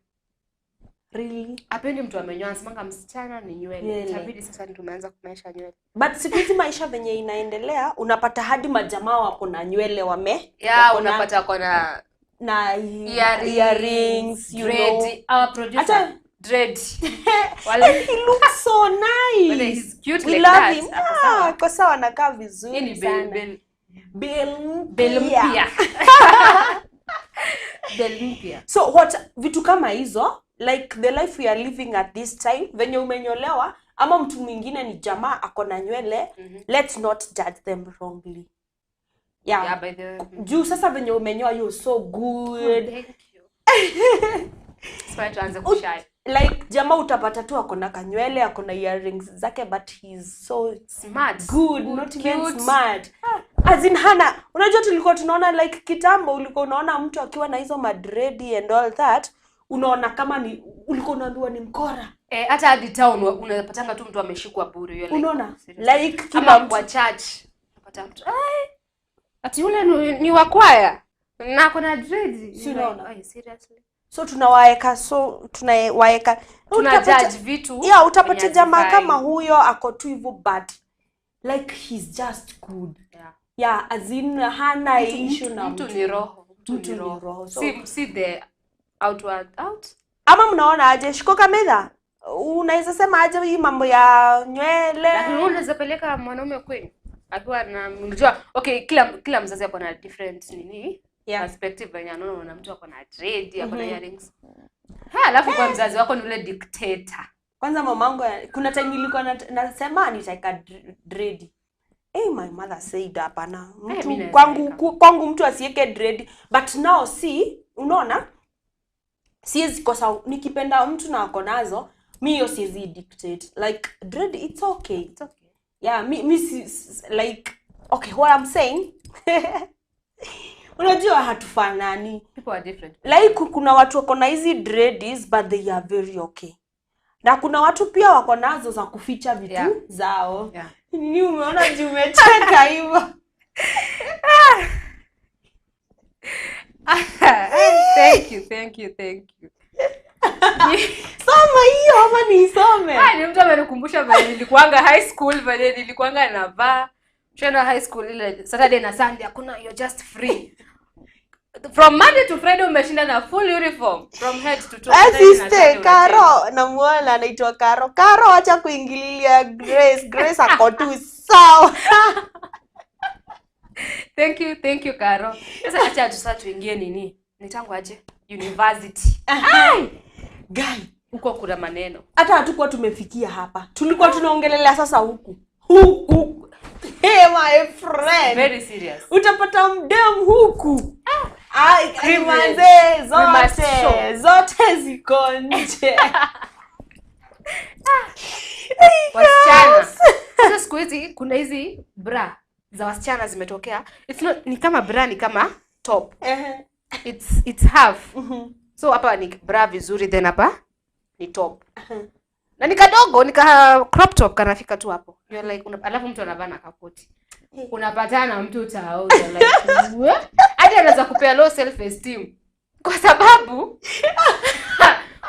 Really? Hapendi mtu amenyoa, anasema msichana ni nywele. Itabidi sasa tumeanza kumesha nywele. But siku hizi maisha venye inaendelea, unapata hadi majamaa wako na nywele unapata wako na earrings, dread. Our producer dread. He looks so nice. He's cute we like love that. Him. Kwa sawa anakaa vizuri. Ni Belmpia. So vitu kama hizo, like the life we are living at this time, venye umenyolewa ama mtu mwingine ni jamaa ako na nywele, let's not judge them wrongly. Yeah, by the juu sasa venye umenyoa you're so good. Thank you. Tuanze kushine. Like jamaa utapata tu ako na kanywele, ako na earrings zake, but he's so smart, good, not even smart. As in hana, unajua tulikuwa tunaona like kitambo ulikuwa unaona mtu akiwa na hizo madredi and all that, unaona kama ni ulikuwa unaambiwa ni mkora. Hata hadi town unapatanga tu mtu ameshikwa bure yule. Unaona? Like kama kwa church unapata mtu ati yule ni wa kwaya na kuna dread. Si unaona? Seriously. So tunawaeka judge vitu. Yeah, utapata jamaa kama huyo ako tu hivyo, but like he's just good. Yeah, as in hana issue na mtu ni roho. So, see the outward out. Ama mnaona aje shiko kamera? Unaweza sema aje hii mambo ya nywele? Lakini unaweza peleka mwanaume kweli akiwa na unajua kila mzazi ako na different perspective venye anaona mtu ako na dread, ako na earrings. Alafu kwa mzazi wako ni ule dictator. Kwanza mamangu kuna time nilikuwa nasema nitaka dread. My mother said hapana. Mtu kwangu mtu asiweke dread, but now unaona? Siwezi kosa nikipenda mtu na ako nazo, mimi hiyo siwezi dictate. Like dread it's okay. It's okay. Yeah, me like okay, what I'm saying unajua hatufanani. People are different. Like kuna watu wako na hizi dreads but they are very okay. Na kuna watu pia wako nazo za kuficha vitu zao. Nini umeona juu umecheka hivyo? Thank you. Soma hiyo ama nisome? Ni mtu amenikumbusha vile nilikuanga high school, vile nilikuanga navaa. Tena high school ile Saturday na Sunday hakuna, you're just free. From Monday to Friday umeshinda na full uniform from head to toe. Asiste Karo, namuona anaitwa Karo. Karo acha kuingililia Grace. Grace ako tu sawa. Thank you Karo. Sasa acha tuingie nini? Nitangu aje university. Guy, huko kuna maneno. Hata hatukuwa tumefikia hapa. Tulikuwa tunaongelelea sasa huku. Hey my friend. Very serious. Utapata mdem huku. Zote ziko nje. Wasichana. Sasa siku hizi kuna hizi bra za wasichana zimetokea. It's not ni kama bra, ni kama top. It's half. So hapa ni bra vizuri, then hapa ni top. Na nikadogo nika crop top kanafika tu hapo. You're like alafu mtu anavaa na kapoti. Unapatana na mtu utao like hadi anaweza kupea low self esteem. Kwa sababu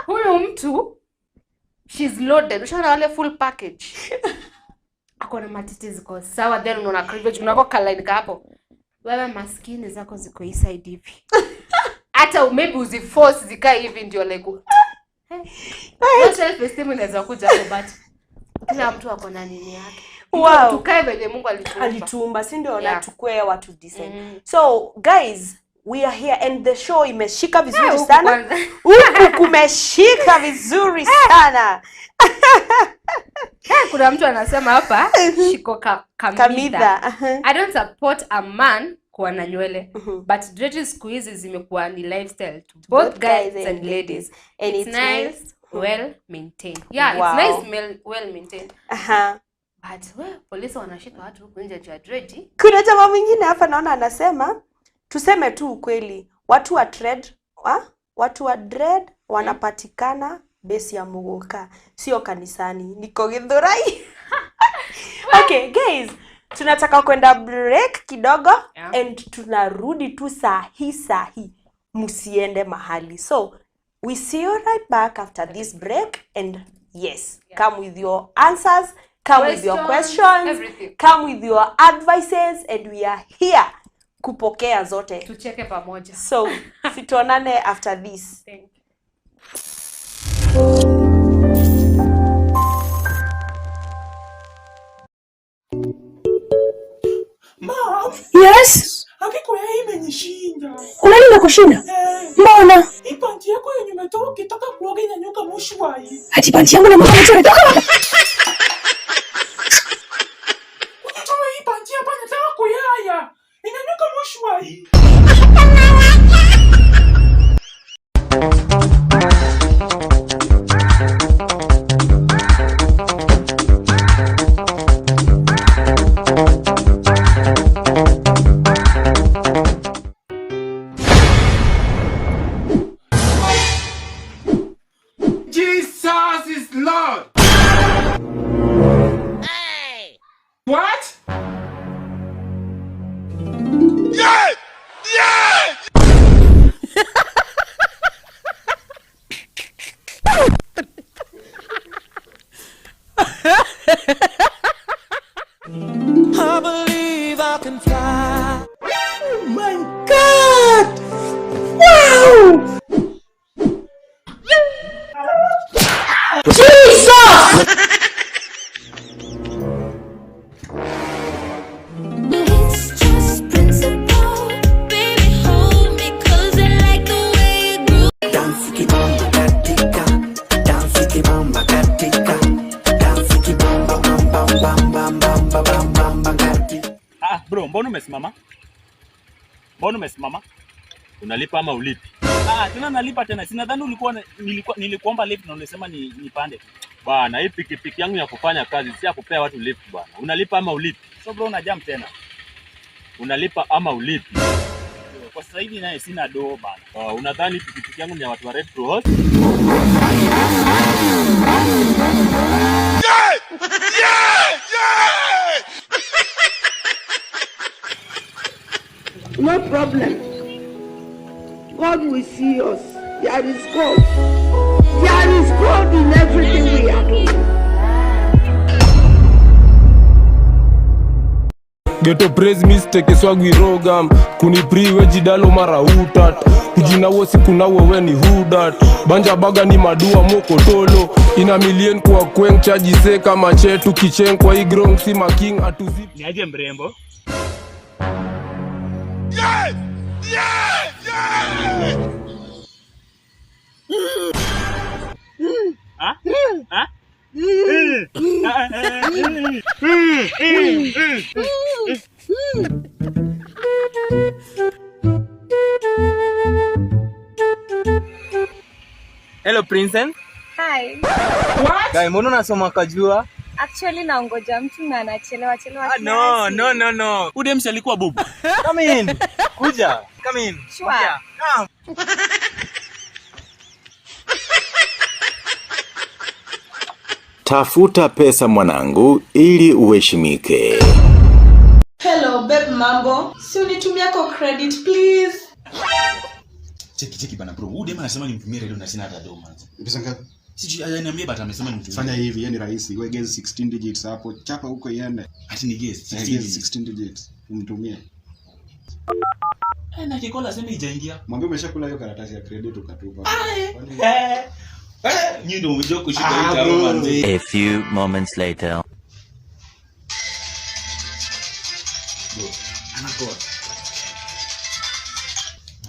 huyu mtu she's loaded. Ushaona wale full package. Akona matiti ziko sawa, then unaona cleavage unako line hapo. Wewe maskini zako ziko inside hivi. Hata maybe uziforce zikae hivi ndio like self esteem inaweza kuja hapo, but kila mtu ako na nini yake. Wow. Tukae venye Mungu alituumba, si ndio? Na tukue watu decent. So guys, we are here and the show imeshika vizuri sana. Huku kumeshika vizuri sana. Kuna mtu anasema hapa shiko kamida. I don't support a man kuwa na nywele, but dread siku hizi zimekuwa ni lifestyle to both guys and ladies, and it's nice, well maintained. Yeah, wow. It's nice, well maintained. But polisi wanashika watu huko nje ya dread. Kuna jamaa mwingine hapa naona anasema tuseme tu ukweli, watu wa dread wanapatikana base ya Muguka, sio kanisani. Niko Githurai. Okay guys, tunataka kwenda break kidogo, and tunarudi tu sahi. Musiende mahali. So we see you right back after this break, and yes, come with your answers, come with your questions, everything. Come with your advices, and we are here kupokea zote. Tucheke pamoja. So tuonane after this. Thank you. Mom. Yes. Hakiko ya imenishinda. Unalina kushinda? Mbona? Hii panti yako yenye umetoka ukitaka kuoga inanyuka moshwai. Ati panti yangu na mama umetoka? Ukitoa hii panti hapa nataka kuyaya. Inanyuka moshwai. Jesus is Lord. Hey. What? Yeah! Yeah! I believe I can fly. Oh my God! Wow! Jesus! It's just principle, baby, hold me close and like the way you groove. Dance kibamba katika, dance kibamba katika, dance kibamba bamba bamba bamba bamba katika. Bro, mbona umesimama? Unalipa ama ulipi? Tena nalipa tena. Sinadhani nilikuomba lift na ulisema nipande. Bana, hii pikipiki yangu ya kufanya kazi, si ya kupea watu lift bana. Unalipa ama ulipi? So bro, unajump tena. Unalipa ama ulipi? Kwa sasa hivi naye sina doo bana. Unadhani pikipiki yangu ni ya watu wa Red Cross? Yeah! Yeah! Yeah! No problem. God will see us. There is God. There is God in everything we are doing. Geto praise mistake swagwi rogam kunipriwe jidalo mara utat kujina wosi kuna wewe ni hudat banja baga ni madua moko tolo ina million kwa kweng chaji se kama chetu kichen kwa igrong si making atuzi ni aje mrembo. Yeah! Yeah! Yeah! Hello princess. Hi. What? Guy, mbona unasoma kajua? Actually naongoja mtu na anachelewa kiasi. No. Udemsi alikuwa bubu. Come in. Kuja. Come in. Sure. Yeah. Come. Tafuta pesa mwanangu ili uheshimike. Hello babe, mambo. Si unitumia kwa credit please. Cheki bana bro. Huyu dema anasema nimtumie redio na sina hata doma. Pesa ngapi? Sijui ananiambia bata amesema nimtumie. Fanya hivi, yeye ni rahisi. Wewe guess 16 digits hapo. Chapa huko iende. Ati ni guess 16 digits. Umtumie. Na kikola sema ijaingia. Mwambie umeshakula hiyo karatasi ya credit ukatupa. Ni ndio umejua kushika hiyo hapo manze. A few moments later. Anakoa.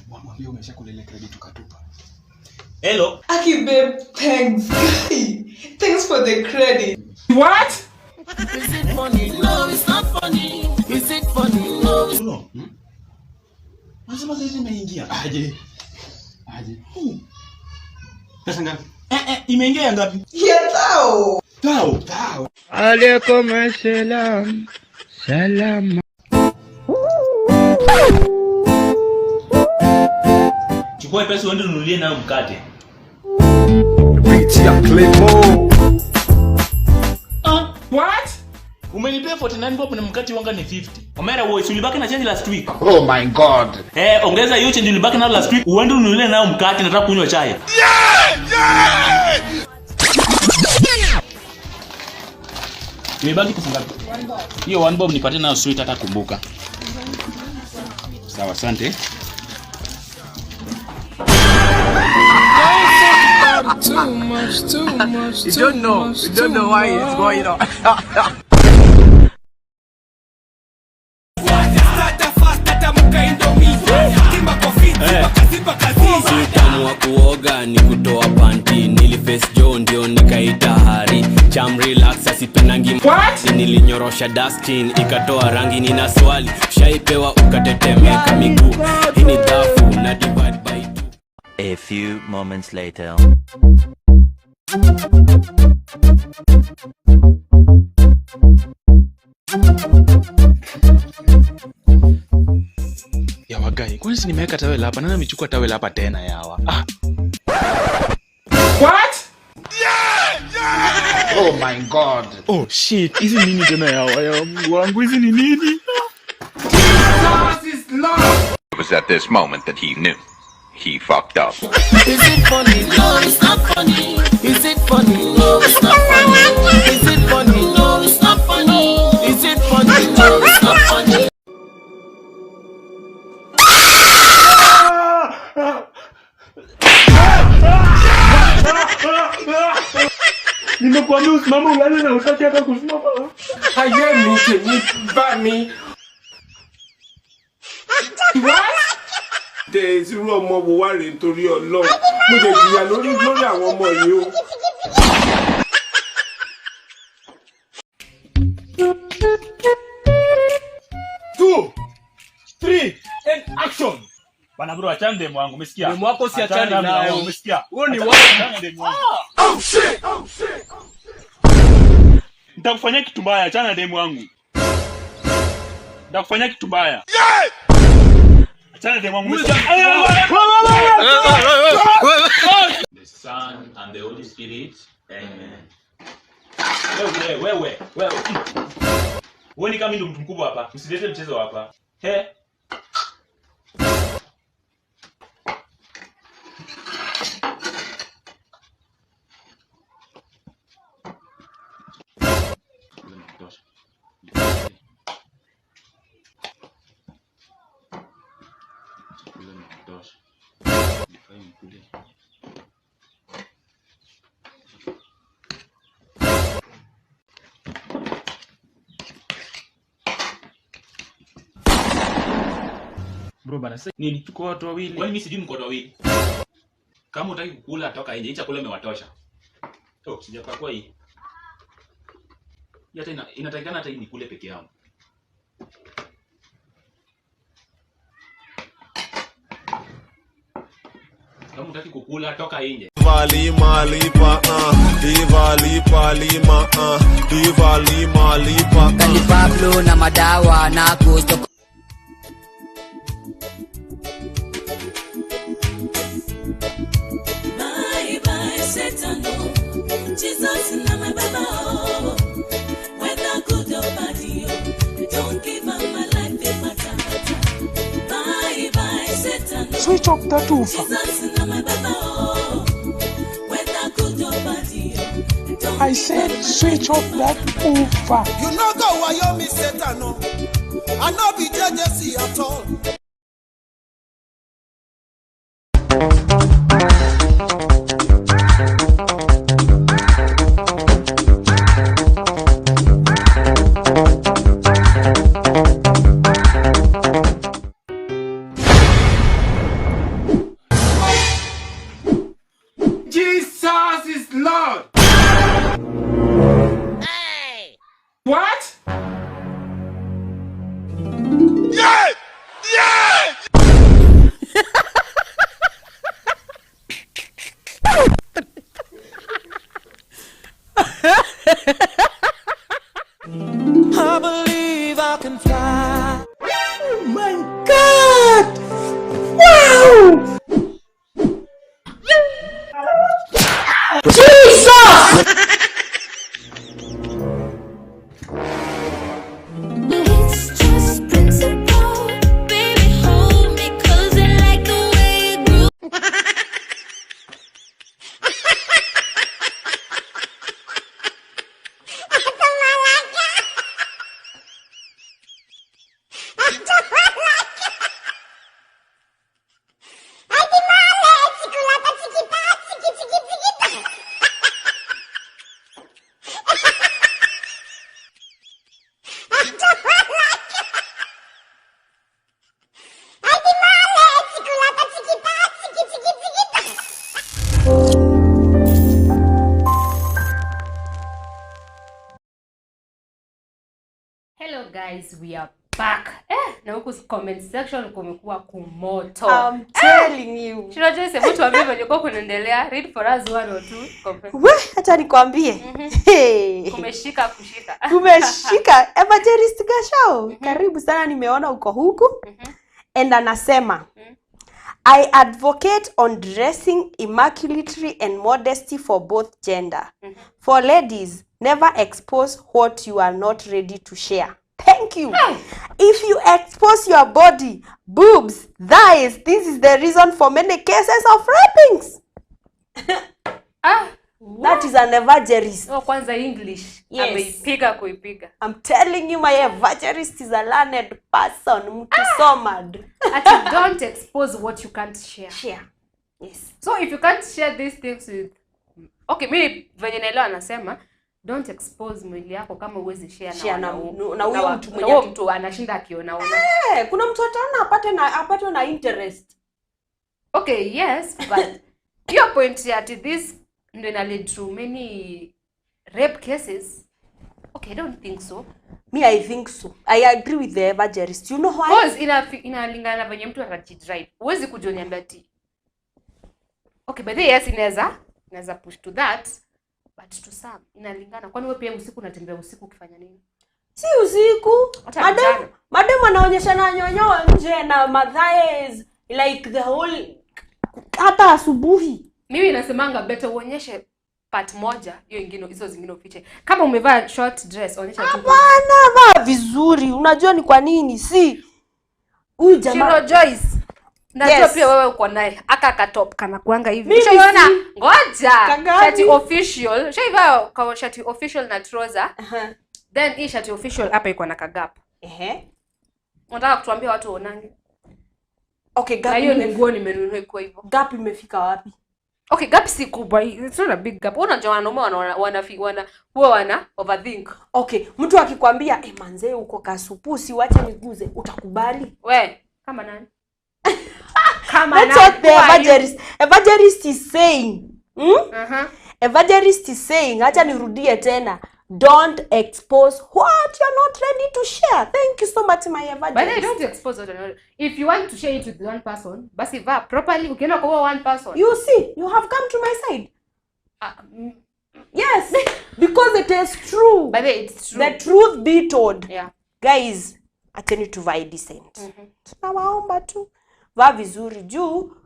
Mwambie umeshakula ile credit ukatupa. Hello. Aki babe, thanks. Thanks for the credit. What? Is it funny? No, it's not funny. Is it funny? No, it's not. Nasema hivi imeingia. Aje. Pesa ngapi? Imeingia ngapi? Ya tao. Tao. Alaikum assalam. Salam. Chukua pesa uende ununulie nayo mkate. Pitia Claymo. What? Umenipea 49 bob na mkate wanga ni 50. Omera wewe ulibaki na change last week. Oh my god. Ongeza hiyo change ulibaki na last week uende ununulie nayo mkate nataka kunywa chai. Yeah! Nimebaki pesa ngapi? Hiyo 1 bob nipate nayo sweet hata kumbuka. Sawa, asante. Too much. You don't know why it's going on. Sitamwa kuoga ni kutoa panty. Niliface Joe ndio nikaita hari. Cham relax asipenangi. Nilinyorosha dustin ikatoa rangi. Nina swali shaipewa ukatetemeka miguu. Hii ni dhafu na divide by 2. A few moments later. Ya wagai, kwani si nimeweka tawel hapa? Nani amechukua tawel hapa tena yawa? What? Oh my god. Oh shit, hizi nini tena yawa? Mungu wangu, hizi ni nini? It was at this moment that he knew. He fucked up. Is it funny? No, it's not funny. Is it funny? No, it's not funny. Is it funny? No, it's not funny. Is it funny? No, it's not funny. Nimekuambia usimame ulale na utaki hata kusimama. Hayemi kenibani. What? There is no more worry nítorí Ọlọ́run. Mo de jìyà lórí àwọn ọmọ yìí o. Two, three, and action. Bana bro, achana demu wangu, umesikia? Demu wako si achana nayo, umesikia? Wewe ni achana demu wangu. Oh shit. Nitakufanyia kitu mbaya, achana demu wangu. Nitakufanyia kitu mbaya. Achana demu wangu. The Son and the Holy Spirit. Amen. Wewe. Wewe ni kama ndo mtu mkubwa hapa. Usilete mchezo hapa. Bro bana, sasa nini tuko watu wawili? Kwani mimi sijui mko watu wawili? Kama unataka kukula toka nje, chakula imewatosha. Sijapakwa hii. Hata inatakikana hata hii nikule peke yangu. Kama unataka kukula toka nje. Diva lipa. Kani Pablo na madawa na gusto. Bye bye Satan, Jesus na my baba. switch off that woofer. I said switch off that woofer. You know go Wyoming Satan. I know be JJC at all. Jesus is Lord. Hey. What? Yeah! Yeah! I believe I can fly. Oh my God! Wow! Jesus! It's just principle, baby, hold me 'cause I like the way you groove. Hello guys, we are back. Na huku comment section kumekuwa kumoto. I'm telling you. Shiro Joyce, hebu tuambie venye kwa kunaendelea. Read for us 1 or 2 comment. We, acha nikwambie. Hey. Kumeshika kushika. Kumeshika. Evangelist Gashao, karibu sana, nimeona uko huku. And anasema, I advocate on dressing immaculately and modesty for both gender. For ladies, never expose what you are not ready to share. Thank you. If you expose your body, boobs, thighs, this is the reason for many cases of rapings. That is an evangelist. Oh, kwanza English. Yes. Ameipiga kuipiga. I'm telling you, my evangelist is a learned person. Mtu somad. Ati don't expose what you can't share. Share. Yes. So if you can't share these things with... Okay, mimi venye naelewa anasema don't expose mwili yako kama uwezi share na huyo mtu mwenye huyo mtu anashinda akiona ona. Kuna mtu ataona apate na interest. Okay, yes, but your point at this ndio ina lead to many rape cases. Okay, I don't think so. Me, I think so. I agree with the evangelist. You know why? Because inalingana na venye mtu atajidrive. Huwezi kujoniambia ati. Okay, but yes, inaweza push to that, but to some inalingana. Kwani wewe pia usiku unatembea usiku ukifanya nini? Si usiku. Madam anaonyesha na nyonyo nje na mathighs like the whole hata asubuhi. Mimi nasemanga better uonyeshe part moja, hiyo nyingine hizo zingine ufiche. Kama umevaa short dress onyesha tu. Hapana, vaa vizuri. Unajua ni kwa nini? Si huyu jamaa Shiro Joyce. Najua pia wewe uko naye. Aka top kana kuanga hivi. Ushaona? Ngoja. Shati official. Shaiva kwa shati official na trouser. Then hii shati official hapa iko na kagap. Unataka kutuambia watu waonange? Okay, gap. Hiyo ni nguo nimenunua iko hivyo. Gap imefika wapi? Okay, gap si kubwa. It's not a big gap. Unajua wanaume wana overthink. Okay, mtu akikwambia manze uko kasupusi wacha niguze, utakubali? We, kama nani? That's what the evangelist is saying. Evangelist is saying, acha nirudie tena, don't expose what you're not ready to share. Thank you so much, my evangelist. But I don't expose what you're not. If you want to share it with one person, basi va properly, ukienda kwa one person. You see, you have come to my side. Yes, because it is true. But it's true. The truth be told. Yeah. Guys, ateni tuvae decent. Tunawaomba tu. Vaa vizuri juu.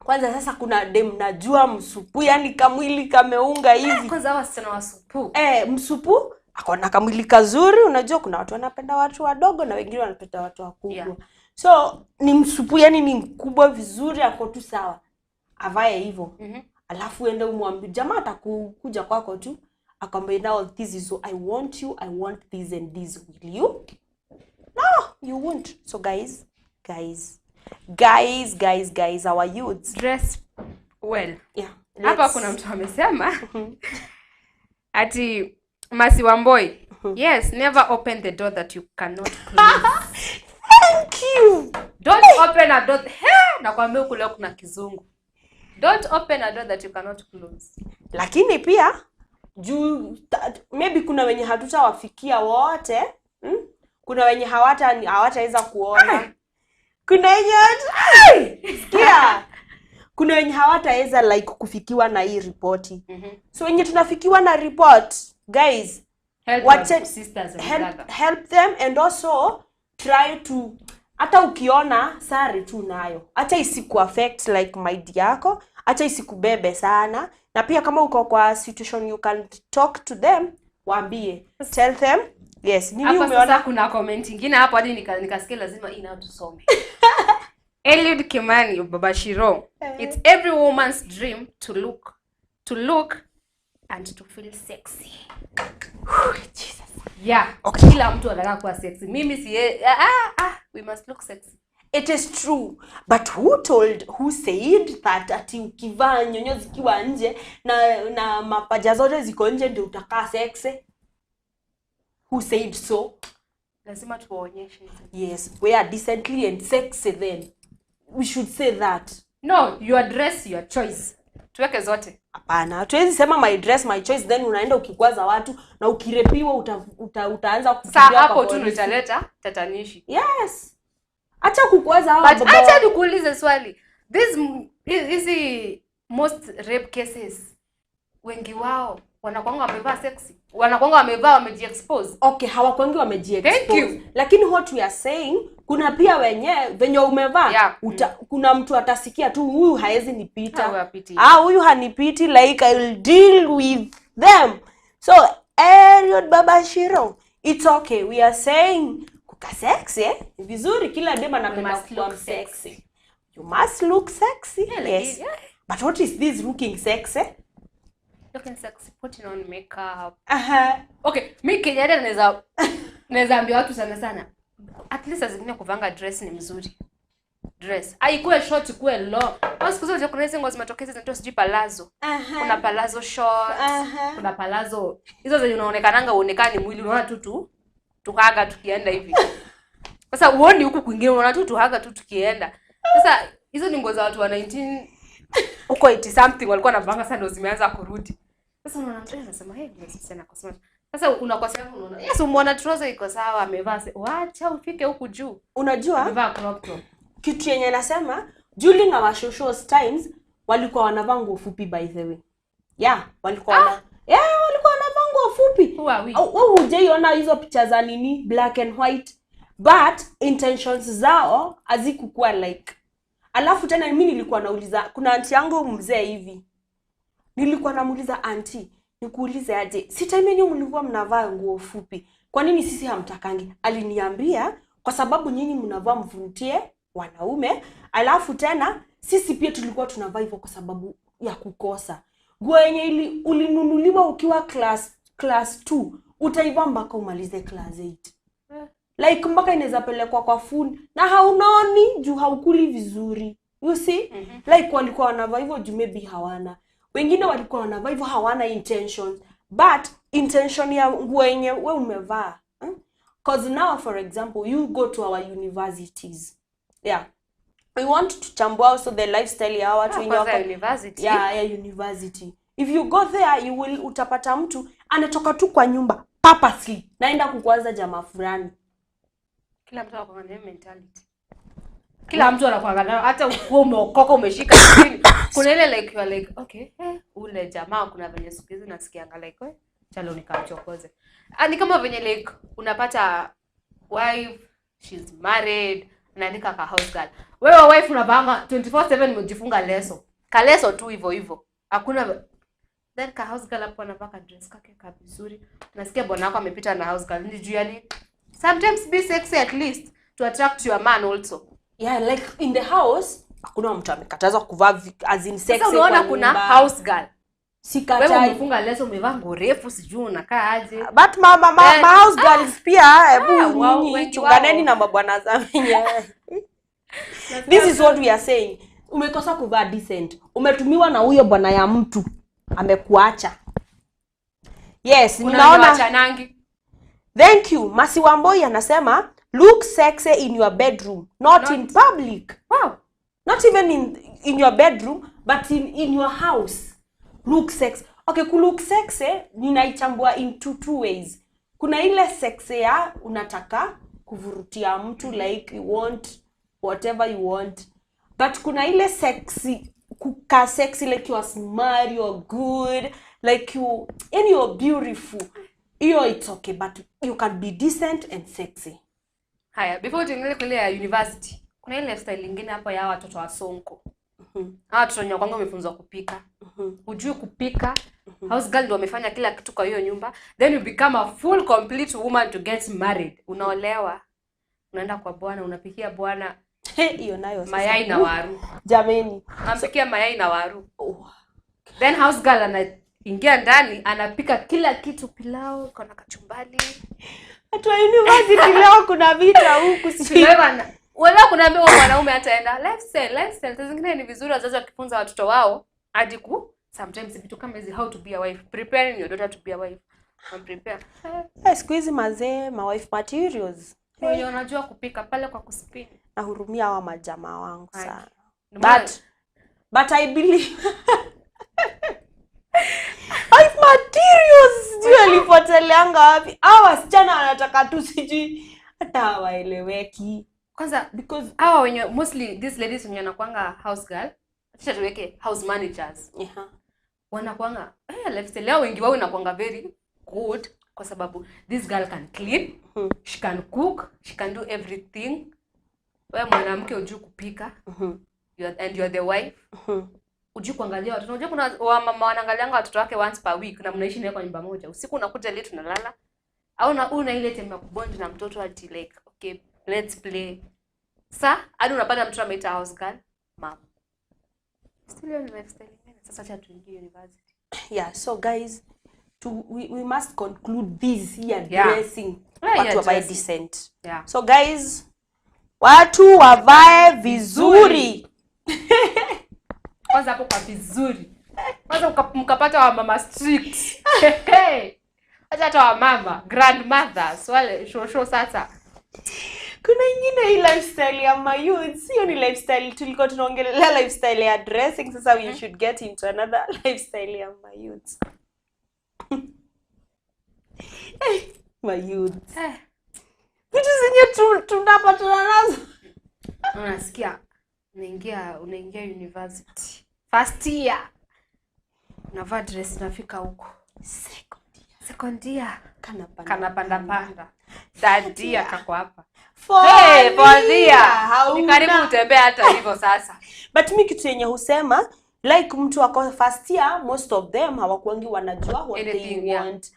Kwanza sasa kuna dem najua msupu, yani kamwili kameunga hivi. Kwanza hawa wasichana wa supu. Msupu akona kamwili kazuri, unajua kuna watu wanapenda watu wadogo na wengine wanapenda watu wakubwa. Yeah. So ni msupu, yani ni mkubwa vizuri, ako tu sawa, avae hivyo. Alafu ende umwambie jamaa atakuja kwako tu akwambia now this is so I want you, I want this and this, will you? No, you won't. So guys, our youths, dress well. Yeah. Hapa kuna mtu amesema ati Masi Wamboi, yes, never open the door that you cannot close. Thank you. Don't open a door. Nakwambia kule kuna kizungu. Don't open a door that you cannot close. Lakini pia juu maybe kuna wenye hatutawafikia wote, kuna wenye hawataweza kuona. Kuna wenye sikia. Kuna wenye hawataweza like kufikiwa na hii ripoti. So wenye tunafikiwa na report, guys, help them and also try to, hata ukiona sare tu nayo, acha isiku affect like mind yako, acha isikubebe sana. Na pia kama uko kwa situation you can talk to them, waambie, tell them yes. Nini umeona? Sasa kuna comment nyingine hapo hadi nikasikia lazima ina tusome. Eliud Kimani, Baba Shiro, it's every woman's dream to look and to feel sexy. Jesus. Yeah, okay. Kila mtu anataka kuwa sexy. Mimi si we must look sexy. It is true, but who said that ati ukivaa nyonyo zikiwa nje na mapaja zote ziko nje ndio utakaa sexy? Who said so? Lazima tuonyeshe. Yes, we are decently and sexy then. We should say that. No, your dress, your choice. Tuweke zote. Hapana, hatuwezi sema my dress, my choice then unaenda ukikwaza watu na ukirepiwa utaanza kufikiria kwa hapo tu nitaleta tatanishi. Yes. Acha kukwaza hao. But acha nikuulize swali. These most rape cases, wengi wao wanakuanga wamevaa sexy. Wanakuanga wamevaa wamejiexpose. Okay, hawakwangi wamejiexpose. Lakini what we are saying, kuna pia venye umevaa, kuna mtu atasikia tu huyu haezi nipita. Huyu hanipiti, like I will deal with them. So, Eliud Baba Shiro, it's okay. We are saying kuka sexy, vizuri kila dema anapenda kuwa sexy. You must look sexy. Yes. Yeah. But what is this looking sexy? Looking sexy, putting on makeup. Okay, mimi Kenya naweza ambia watu sana. At least azingine kuvanga dress ni mzuri. Dress. Haikuwe short, ikuwe long. Siku zote kuna hizo nguo zimetokeza zinaitwa sijui palazzo. Kuna palazzo short, kuna palazzo. Hizo zenye unaonekananga uonekane mwili unaona tu tukaga tukienda hivi. Sasa uone huku kwingine unaona tu tuhaga tu tukienda. Sasa hizo ni nguo za watu wa 19 uko 80 something walikuwa wanavanga sasa ndio zimeanza kurudi. Sasa unaona mtu anasema sana kwa sababu sasa unakosea unaona. Yes, umeona trouser iko sawa amevaa. Wacha ufike huku juu. Unajua? Amevaa crop top. Kitu yenye nasema during our social times walikuwa wanavaa nguo fupi by the way. Yeah, walikuwa wanavaa nguo fupi. Wewe hujaiona hizo picha za nini black and white, but intentions zao hazikuwa like. Alafu tena mimi nilikuwa nauliza, kuna aunti yangu mzee hivi. Nilikuwa namuuliza aunti, nikuulize aje, si time yenu mlikuwa mnavaa nguo fupi, kwa nini sisi hamtakangi? Aliniambia kwa sababu nyinyi mnavaa mvutie wanaume, alafu tena sisi pia tulikuwa tunavaa hivyo kwa sababu ya kukosa. Nguo yenye ulinunuliwa ukiwa class 2, utaivaa mpaka umalize class 8. Like mpaka inaweza pelekwa kwa full na haunoni juu haukuli vizuri. You see? Like walikuwa wanavaa hivyo juu maybe hawana. Wengine walikuwa wanavaa hivyo hawana intention. But intention ya nguo yenye wewe umevaa. Cause now for example you go to our universities. Yeah. We want to chambua also the lifestyle ya watu wenye wako university. Yeah, university. If you go there you will utapata mtu anatoka tu kwa nyumba purposely naenda kukwaza jamaa fulani. Kila mtu anakuwa na mentality. Kila mtu anakuwa nayo, hata ukua umeokoka umeshika chini. Kuna ile like you are like okay, ule jamaa kuna venye siku hizi nasikianga like chalo nikamchokoze. Ni kama venye like unapata wife, she's married, anaandika ka house girl. Wewe wife unavanga 24/7 umejifunga leso. Kaleso tu hivyo. Hakuna then ka house girl hapo anavaa dress kake vizuri. Nasikia bwana wako amepita na house girl. Ni juu yani sometimes be sexy at least. to attract your man also. Yeah, like in the house hakuna mtu amekataza kuvaa as in sexy. Sasa unaona kuna house girl. Sikatai. Wewe umefunga leso umevaa nguo refu sijui unakaa aje. But ma house girls pia hebu nyinyi chunganeni na mabwana zao wenyewe. This is what we are saying. Umekosa kuvaa decent. Umetumiwa na huyo bwana ya mtu. Amekuacha. Yes, ninaona. Thank you. Masi Wamboi anasema look sexy in your bedroom, not in public. Wow. Not even in your bedroom, but in your house. Look sexy. Okay, ku look sexy ninaichambua in two ways. Kuna ile sexy ya unataka kuvurutia mtu, like you want whatever you want. But kuna ile sexy, kuka sexy like you are smart, you are good, like you're beautiful. It's okay, but you can be decent and sexy. Haya, before tuingie kule ya university, kuna ile lifestyle nyingine hapa ya watoto wa Sonko. Watoto wenye kwanza wamefunzwa kupika. Hujui kupika. House girl ndio wamefanya kila kitu kwa hiyo nyumba. Then you become a full complete woman to get married. Unaolewa. Unaenda kwa bwana, unapikia bwana hiyo nayo sasa. Mayai na waru. Jameni, unampikia mayai na waru. Then house girl anaingia ndani, anapika kila kitu, pilau, kuna kachumbali. Hata university leo kuna vita huku sisi. Wala kunaambia wanaume ataenda lifestyle zingine ni vizuri wazazi wakifunza watoto wao hadi sometimes vitu kama hizi, how to be a wife, preparing your daughter to be a wife. Prepare. Squeeze mazee ma wife materials. Wewe unajua kupika pale kwa kuspin. Nahurumia hawa majamaa wangu sana. But I believe wife materials ndio alipoteleanga wapi? Hawa wasichana wanataka tu siji hata hawaeleweki. Kwanza because hawa wenye mostly these ladies wenye wanakuanga house girl, acha tuweke house managers. Wanakuanga lifestyle yao wengi wao inakuanga very good kwa sababu this girl can clean, she can cook, she can do everything. Wewe mwanamke hujui kupika. You're the wife. Hujui kuangalia watoto. Unajua kuna mama wanaangalianga watoto wake once per week na mnaishi naye kwa nyumba moja. Usiku unakuja late tunalala. Au una ile time ya kubond na mtoto ati like okay, let's play. Hadi unapata mtoto ameita house girl, mom. Still on lifestyle. Sasa acha tuingie university. Yeah, so guys, we must conclude this here dressing. Watu wavae decent. Yeah. So guys, watu wavae vizuri. Kwanza hapo kwa vizuri. Kwanza mkapata wa mama strict. Acha hata wa mama, grandmothers, wale shosho sasa. Kuna nyingine hii lifestyle ya mayouth. Sio ni lifestyle tulikuwa tunaongelea lifestyle ya dressing. Sasa we should get into another lifestyle ya mayouth. Mayouth. Vitu zenye tunapatana nazo. Unasikia unaingia university. First year. Unavaa dress nafika huko. Second year. Kana panda. Daddy akako hapa. Ni karibu utembea hata hivyo sasa. But mimi kitu yenye husema like mtu wako first year, most of them hawakuangi wanajua what they want.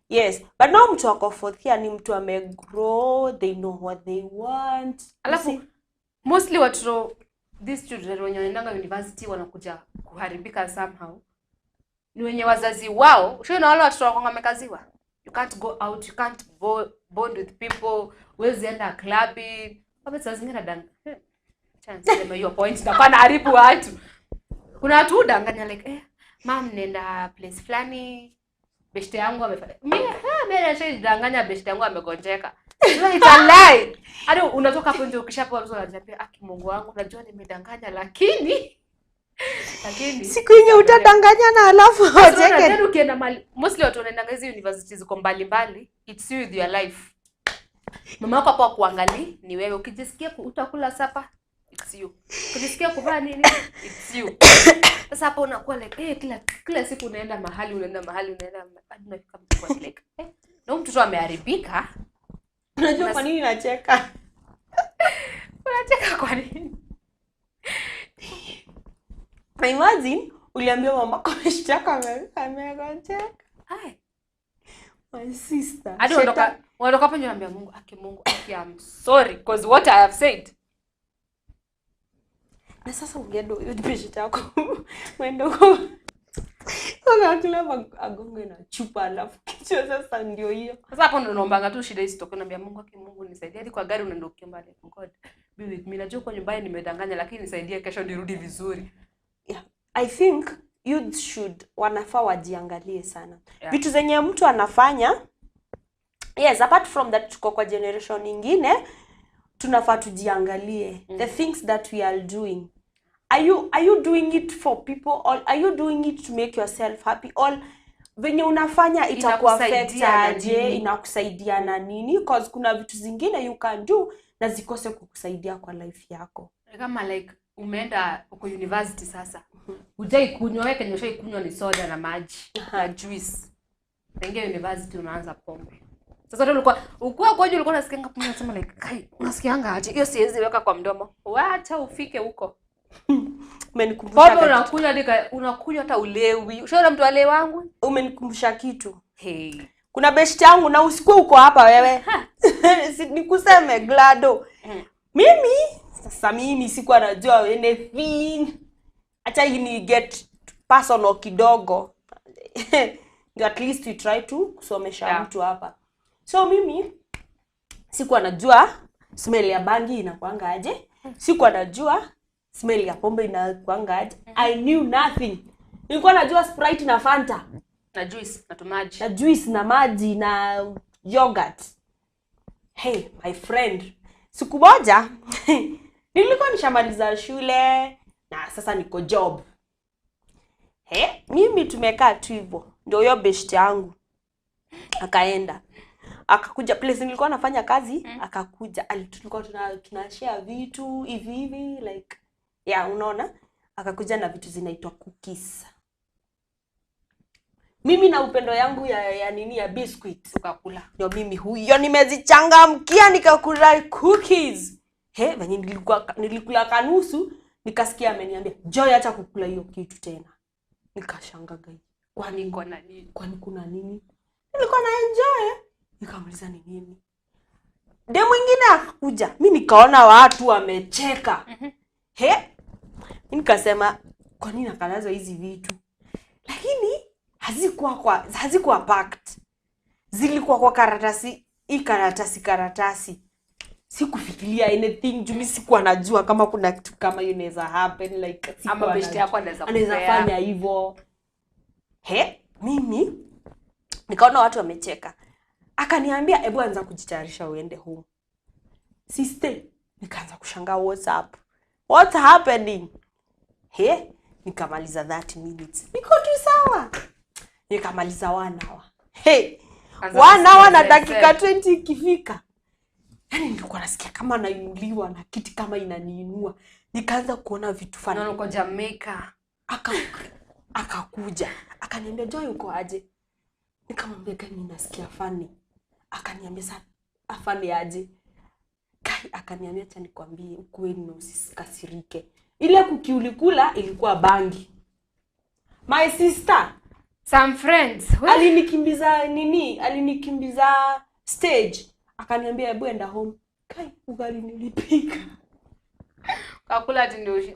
Yes, but now mtu wako fourth year ni mtu amegrow, they know what they want. Alafu mostly watu these children when wanaenda university wanakuja kuharibika somehow. Ni wenye wazazi wao, ushaona wale watoto wako wamekaziwa. You can't go out, you can't bond with people, wezi enda clubbing. Wabe saa zingine danga. Chance sema hiyo point na haribu watu. Kuna watu udanganya like mom nenda place flani, beshte yangu amefanya. Mimi nashidanganya beshte yangu amegonjeka. It's a lie. Hadi unatoka hapo nje ukishapoa mtu ananiambia Mungu wangu unajua nimedanganya lakini siku yenye utadanganya na alafu hojeke. Ndio ukienda mali mostly watu wanaenda hizo universities ziko mbali, it's you with your life. Mama yako hapo kuangalia ni wewe, ukijisikia utakula sapa it's you. Ukijisikia kuvaa nini it's you. Sasa hapo unakuwa like kila siku unaenda mahali hadi unafika mtu kwa like na mtoto ameharibika. Unajua kwa nini nacheka? Unacheka kwa nini? Imagine uliambia mama kwa mshtaka amegonjeka. My sister. Hadi Unatoka hapo nyambia Mungu, I'm sorry because what I have said. Na sasa ungeenda hiyo division yako. Mwenda huko. Kila agonge na chupa alafu kichwa sasa ndio hiyo. Sasa hapo ndo naombanga tu shida isitoke, naambia Mungu nisaidie. Hadi kwa gari unaenda ukiomba like God, be with me. Najua kwa nyumbani nimedanganya lakini nisaidie kesho nirudi vizuri. Yeah. I think youth should wanafaa wajiangalie sana. Yeah. Vitu zenye mtu anafanya, yes, apart from that tuko kwa generation nyingine, tunafaa tujiangalie. The things that we are doing. Are you doing it for people, or are you doing it to make yourself happy, or venye unafanya itakuaffect aje, inakusaidia na nini? Because kuna vitu zingine you can do na zikose kukusaidia kwa life yako. Kama like umeenda uko university sasa. Hujai kunywa, wewe kenye ushaikunywa ni soda na maji na juice. Pengia university unaanza pombe. Sasa ndio ulikuwa kwaje, ulikuwa unasikia ngapi unasema like kai unasikianga aje? Hiyo siwezi weka kwa mdomo. Waacha ufike huko. Umenikumbusha kitu. Unakunywa hata ulewi. Ushaona mtu ale wangu? Umenikumbusha kitu. Hey. Kuna best yangu na usikue uko hapa wewe. Nikuseme Glado. Mimi sikuwa najua anything. Acha ni get personal kidogo. At least we try to kusomesha mtu hapa. So mimi sikuwa najua smell ya bangi inakuanga aje. Sikuwa najua smell ya pombe inakuanga aje. I knew nothing. Nilikuwa najua Sprite na Fanta na juice na maji. Na juice na maji na yogurt. Hey, my friend. Siku moja nilikuwa nishamaliza shule na sasa niko job. Mimi tumekaa tu hivyo. Ndio hiyo best yangu. Akaenda. Akakuja place nilikuwa nafanya kazi, akakuja. Tulikuwa tunashare vitu hivi like unaona? Akakuja na vitu zinaitwa cookies. Mimi na upendo yangu ya nini ya biscuits ukakula. Ndio mimi huyo nimezichangamkia nikakula cookies. Venye nilikula kanusu, nikasikia ameniambia, "Joy acha kukula hiyo kitu tena." Nikashangaa gai. Kwani kuna nini? Kwani kuna nini? Nilikuwa na enjoy. Nikamuuliza ni nini? Demu mwingine akakuja. Mimi nikaona watu wamecheka. Nikasema kwa nini nakalaza hizi vitu? Lakini hazikuwa packed. Zilikuwa kwa karatasi, karatasi. Sikufikiria anything, juu sikuwa najua kama kuna kitu kama hiyo inaweza happen like ama best yako anaweza fanya hivyo. Mimi nikaona watu wamecheka. Akaniambia, "Hebu anza kujitayarisha uende home." Sister, nikaanza kushangaa what's happening? Nikamaliza 30 minutes. Niko tu sawa. Nikamaliza 1 hour. 1 hour na dakika 20 ikifika. Yaani nilikuwa nasikia kama nainuliwa na kiti kama inaniinua. Nikaanza kuona vitu fani. Uko Jamaica. Akakuja. Akaniambia, "Joy uko aje?" Nikamwambia, "Gani nasikia fani." Akaniambia, "Sasa afani aje?" Akaniambia, "Acha nikwambie ukweli na usikasirike. Ile kukiulikula ilikuwa bangi." My sister, some friends, alinikimbiza stage. Akaniambia, "Hebu enda home." Ugali nilipika. Kakula ati ndio hizi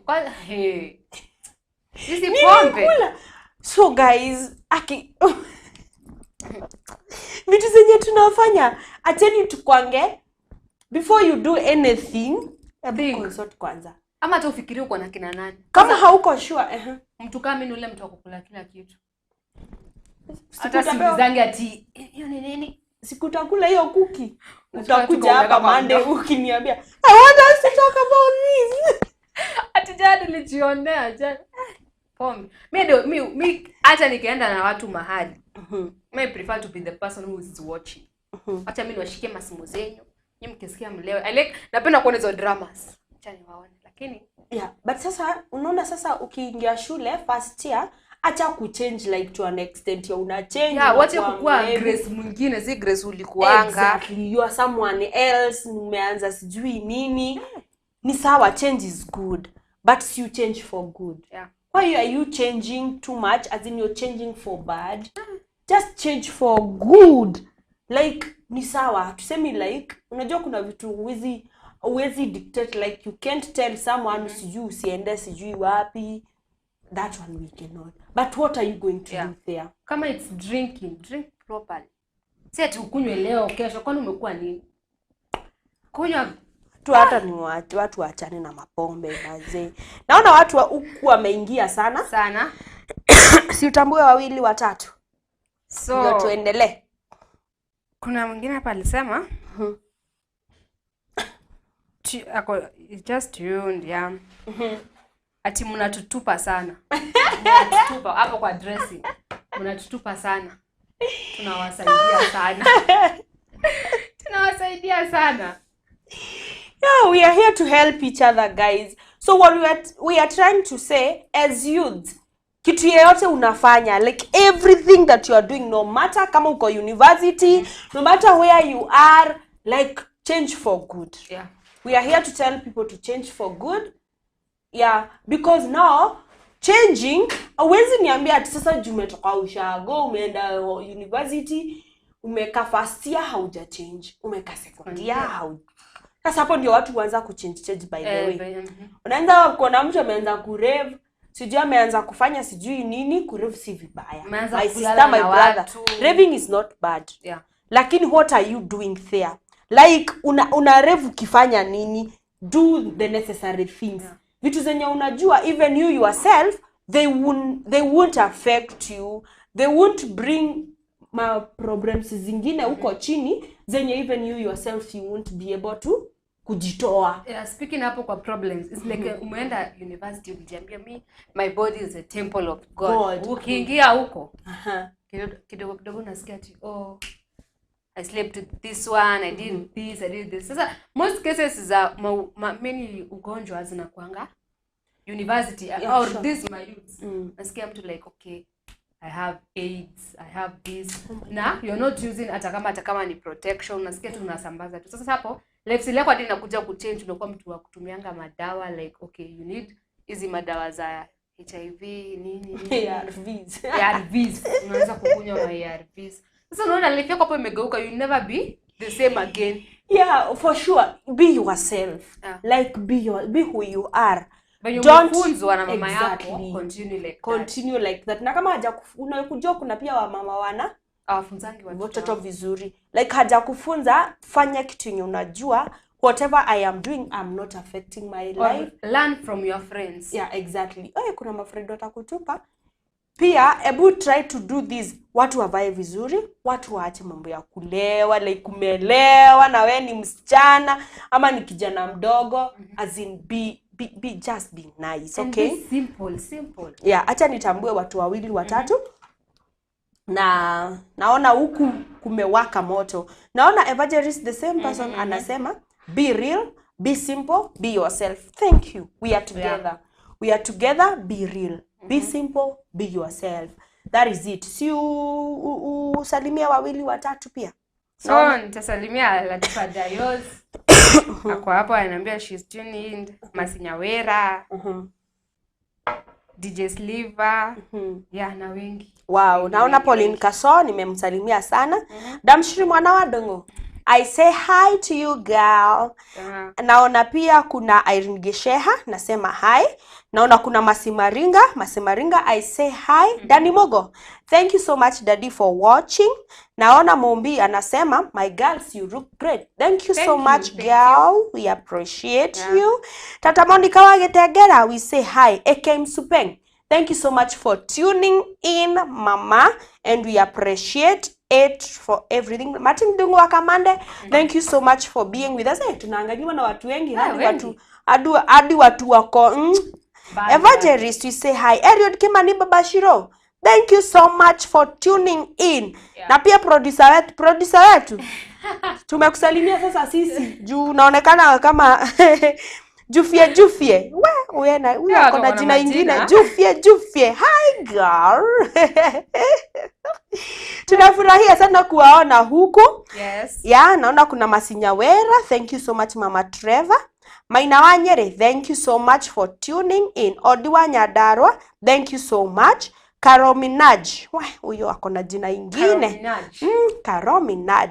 pombe. So guys, vitu zenye tunafanya, acheni tukwange before you do anything, consult kwanza. Ama hata ufikirie uko na kina nani. Kama hauko sure, mtu kama mimi ule mtu akukula kila kitu. Hata sikuzangi ati hiyo ni nini? Sikutakula hiyo kuki. Utakuja hapa Monday ukiniambia, "I want us to talk about this." Ati jana nilijionea jana. Pombe. Mimi acha nikienda na watu mahali. I prefer to be the person who is watching. Acha mimi niwashike masimu zenyu. Nyinyi mkisikia mlewe. Napenda kuona hizo dramas. Acha niwaone. Lakini but sasa unaona sasa ukiingia shule first year, acha kuchange like to an extent ya una change. Wacha kukua Grace mwingine, si Grace ulikuanga. Exactly, you are someone else, umeanza sijui nini. Ni sawa, change is good, but you change for good. Why are you changing too much, as in you're changing for bad? Just change for good. Like ni sawa. Tuseme like unajua kuna vitu uwezi dictate, like you can't tell someone sijui usiende sijui wapi. That one we cannot. But what are you going to do there? Kama it's drinking, drink properly. Si ati ukunywe leo kesho, kwani umekuwa nini? Kunywa tu hata ni watu waachane na mapombe wazee. Naona watu huku wameingia sana. Si utambue wawili watatu. So ndio tuendelee. Kuna mwingine hapa alisema just tuned, yeah. Ati mnatutupa sana. Mnatutupa hapo kwa dressing. Mnatutupa sana. Tunawasaidia sana. Tunawasaidia sana. Yeah, we are here to help each other, guys. So what we are trying to say as youths, kitu yeyote unafanya, like everything that you are doing, no matter kama uko university, no matter where you are, like change for good. Yeah. We are here to tell people to change for good. Yeah, because now changing, hauwezi niambia ati sasa umetoka ushago, umeenda university, umeka first year hauja change, umeka second year hauja. Sasa hapo ndio watu huanza kuchange by the way. Unaanza kuona mtu ameanza kurave, sijui ameanza kufanya sijui nini, kurave si vibaya. My sister, my brother, raving is not bad. Yeah. Lakini what are you doing there? Like una rave ukifanya nini? Do the necessary things. Yeah. Vitu zenye unajua even you yourself they won't affect you. They won't bring problems zingine huko chini zenye even you yourself you won't be able to kujitoa. Yeah, speaking hapo kwa problems, it's like umeenda university ukijiambia my body is a temple of God. Ukiingia huko kidogo unasikia ati I slept with this one, I did this, I did this. Sasa most cases za many ugonjwa zinakuanga university or sure. This my youth. Nasikia mtu like okay, I have AIDS, I have this. Na you're not using hata kama ni protection, unasikia tu unasambaza tu. Sasa hapo lifestyle yako hadi inakuja kuchange, unakuwa mtu wa kutumianga madawa like okay, you need hizi madawa za HIV nini ARVs. Unaweza kukunywa ARVs. Sasa unaona life yako hapo imegeuka, you never be the same again. Yeah, for sure. Be yourself. Like be who you are. Don't wana mama yako continue like that. Na kama unakujua kuna pia wa mama wana awafunzangi watoto vizuri. Like haja kufunza, fanya kitu yenye unajua, whatever I am doing I'm not affecting my life. Learn from your friends. Yeah, exactly. Kuna mafriend watakutupa. Pia ebu try to do this. Watu wavae vizuri, watu waache mambo ya kulewa, like kumelewa na wewe ni msichana ama ni kijana mdogo, as in just be nice, okay? And be simple. Yeah, acha nitambue watu wawili watatu. Na naona huku kumewaka moto. Naona Evangelist the same person anasema be real, be simple, be yourself. Thank you. We are together. Yeah. We are together, be real. Be simple, be yourself. That is it. Si usalimia wawili watatu pia. So nitasalimia Latifa Dayos. Ako hapo ananiambia she's tuned. Masinyawera. DJ Sliver. Yeah, na wengi. Wow, naona Pauline Kaso nimemsalimia sana. Damshiri mwana wa Dongo. I say hi to you girl. Naona pia kuna Irene Gesheha nasema hi. Naona kuna Masimaringa I say hi. Dani Mogo, thank you so much daddy for watching. Naona Mombi anasema my girls you look great. Thank you so much girl. We appreciate you. Tata Monica Wagetegera we say hi. Ekem Supeng, thank you so much for tuning in mama and we appreciate it for everything. Martin Dungu Wakamande, thank you so much for being with us. Tunaangaliwa na watu wengi, hadi watu wako Evangelist we say hi. Eriod Kimani Babashiro, thank you so much for tuning in. Na pia producer wetu tumekusalimia sasa sisi juu unaonekana kama Jufie. Wewe na uko na jina ingine Jufie. Hi girl. Tunafurahia sana kuwaona huku. Yes. Yeah, naona kuna Masinyawera. Thank you so much Mama Trevor. Maina Wanyere, thank you so much for tuning in. Odiwa Nyadarwa, thank you so much. Karominaj, huyo ako na jina ingine. Karominaj.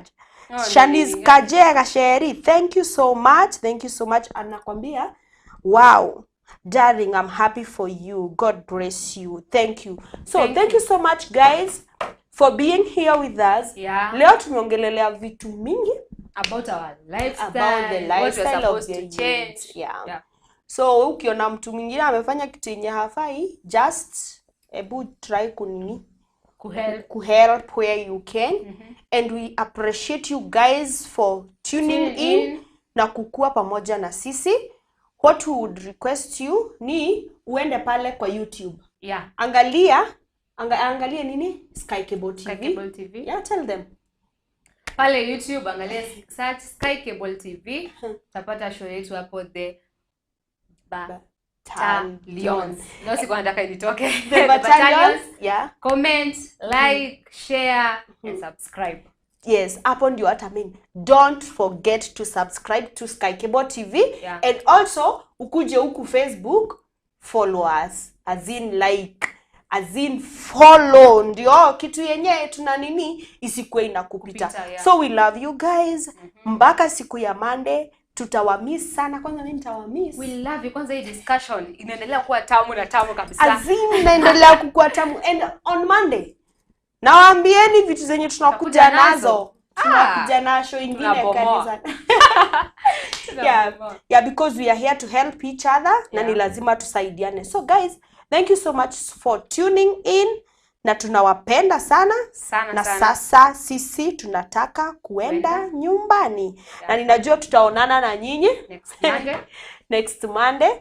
Shanice Kajera Sheri, thank you so much. Anakwambia, wow, darling, I'm happy for you. God bless you. Thank you. So thank you so much guys for being here with us. Leo tumeongelelea vitu mingi about our lifestyle, about the lifestyle of the change. So ukiona mtu mwingine amefanya kitu yenye hafai, just try kuhelp where you can. And we appreciate you guys for tuning in na kukua pamoja na sisi. What we would request you ni uende pale kwa YouTube. Angalia nini? Sky Cable TV. Tell them. Pale YouTube angalia search Sky Cable TV. Utapata show yetu hapo, the Battalion. No, siku nataka nitoke. The Battalion. Comment, like, share and subscribe. Yes, hapo ndio what I mean. Don't forget to subscribe to Sky Cable TV. And also ukuje huku Facebook, follow us, as in like, as in follow, ndio kitu yenye tuna nini isikuwe inakupita. So we love you guys. Mpaka siku ya Monday. Tutawamiss sana. Kwanza mimi nitawamiss. We love you. Kwanza hii discussion inaendelea kuwa tamu kabisa. Azim inaendelea kuwa tamu. And on Monday nawaambieni vitu zenye tunakuja nazo. Tunakuja na show ingine kanisa. Because we are here to help each other. Na ni lazima tusaidiane. So guys, thank you so much for tuning in. Na tunawapenda sana. Sasa sisi tunataka kuenda nyumbani. Na ninajua tutaonana na nyinyi next Monday.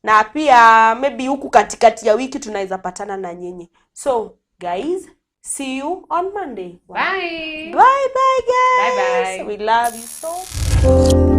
Na pia maybe huku katikati ya wiki tunaweza patana na nyinyi. So guys, see you on Monday. Bye. Bye guys. Bye. We love you so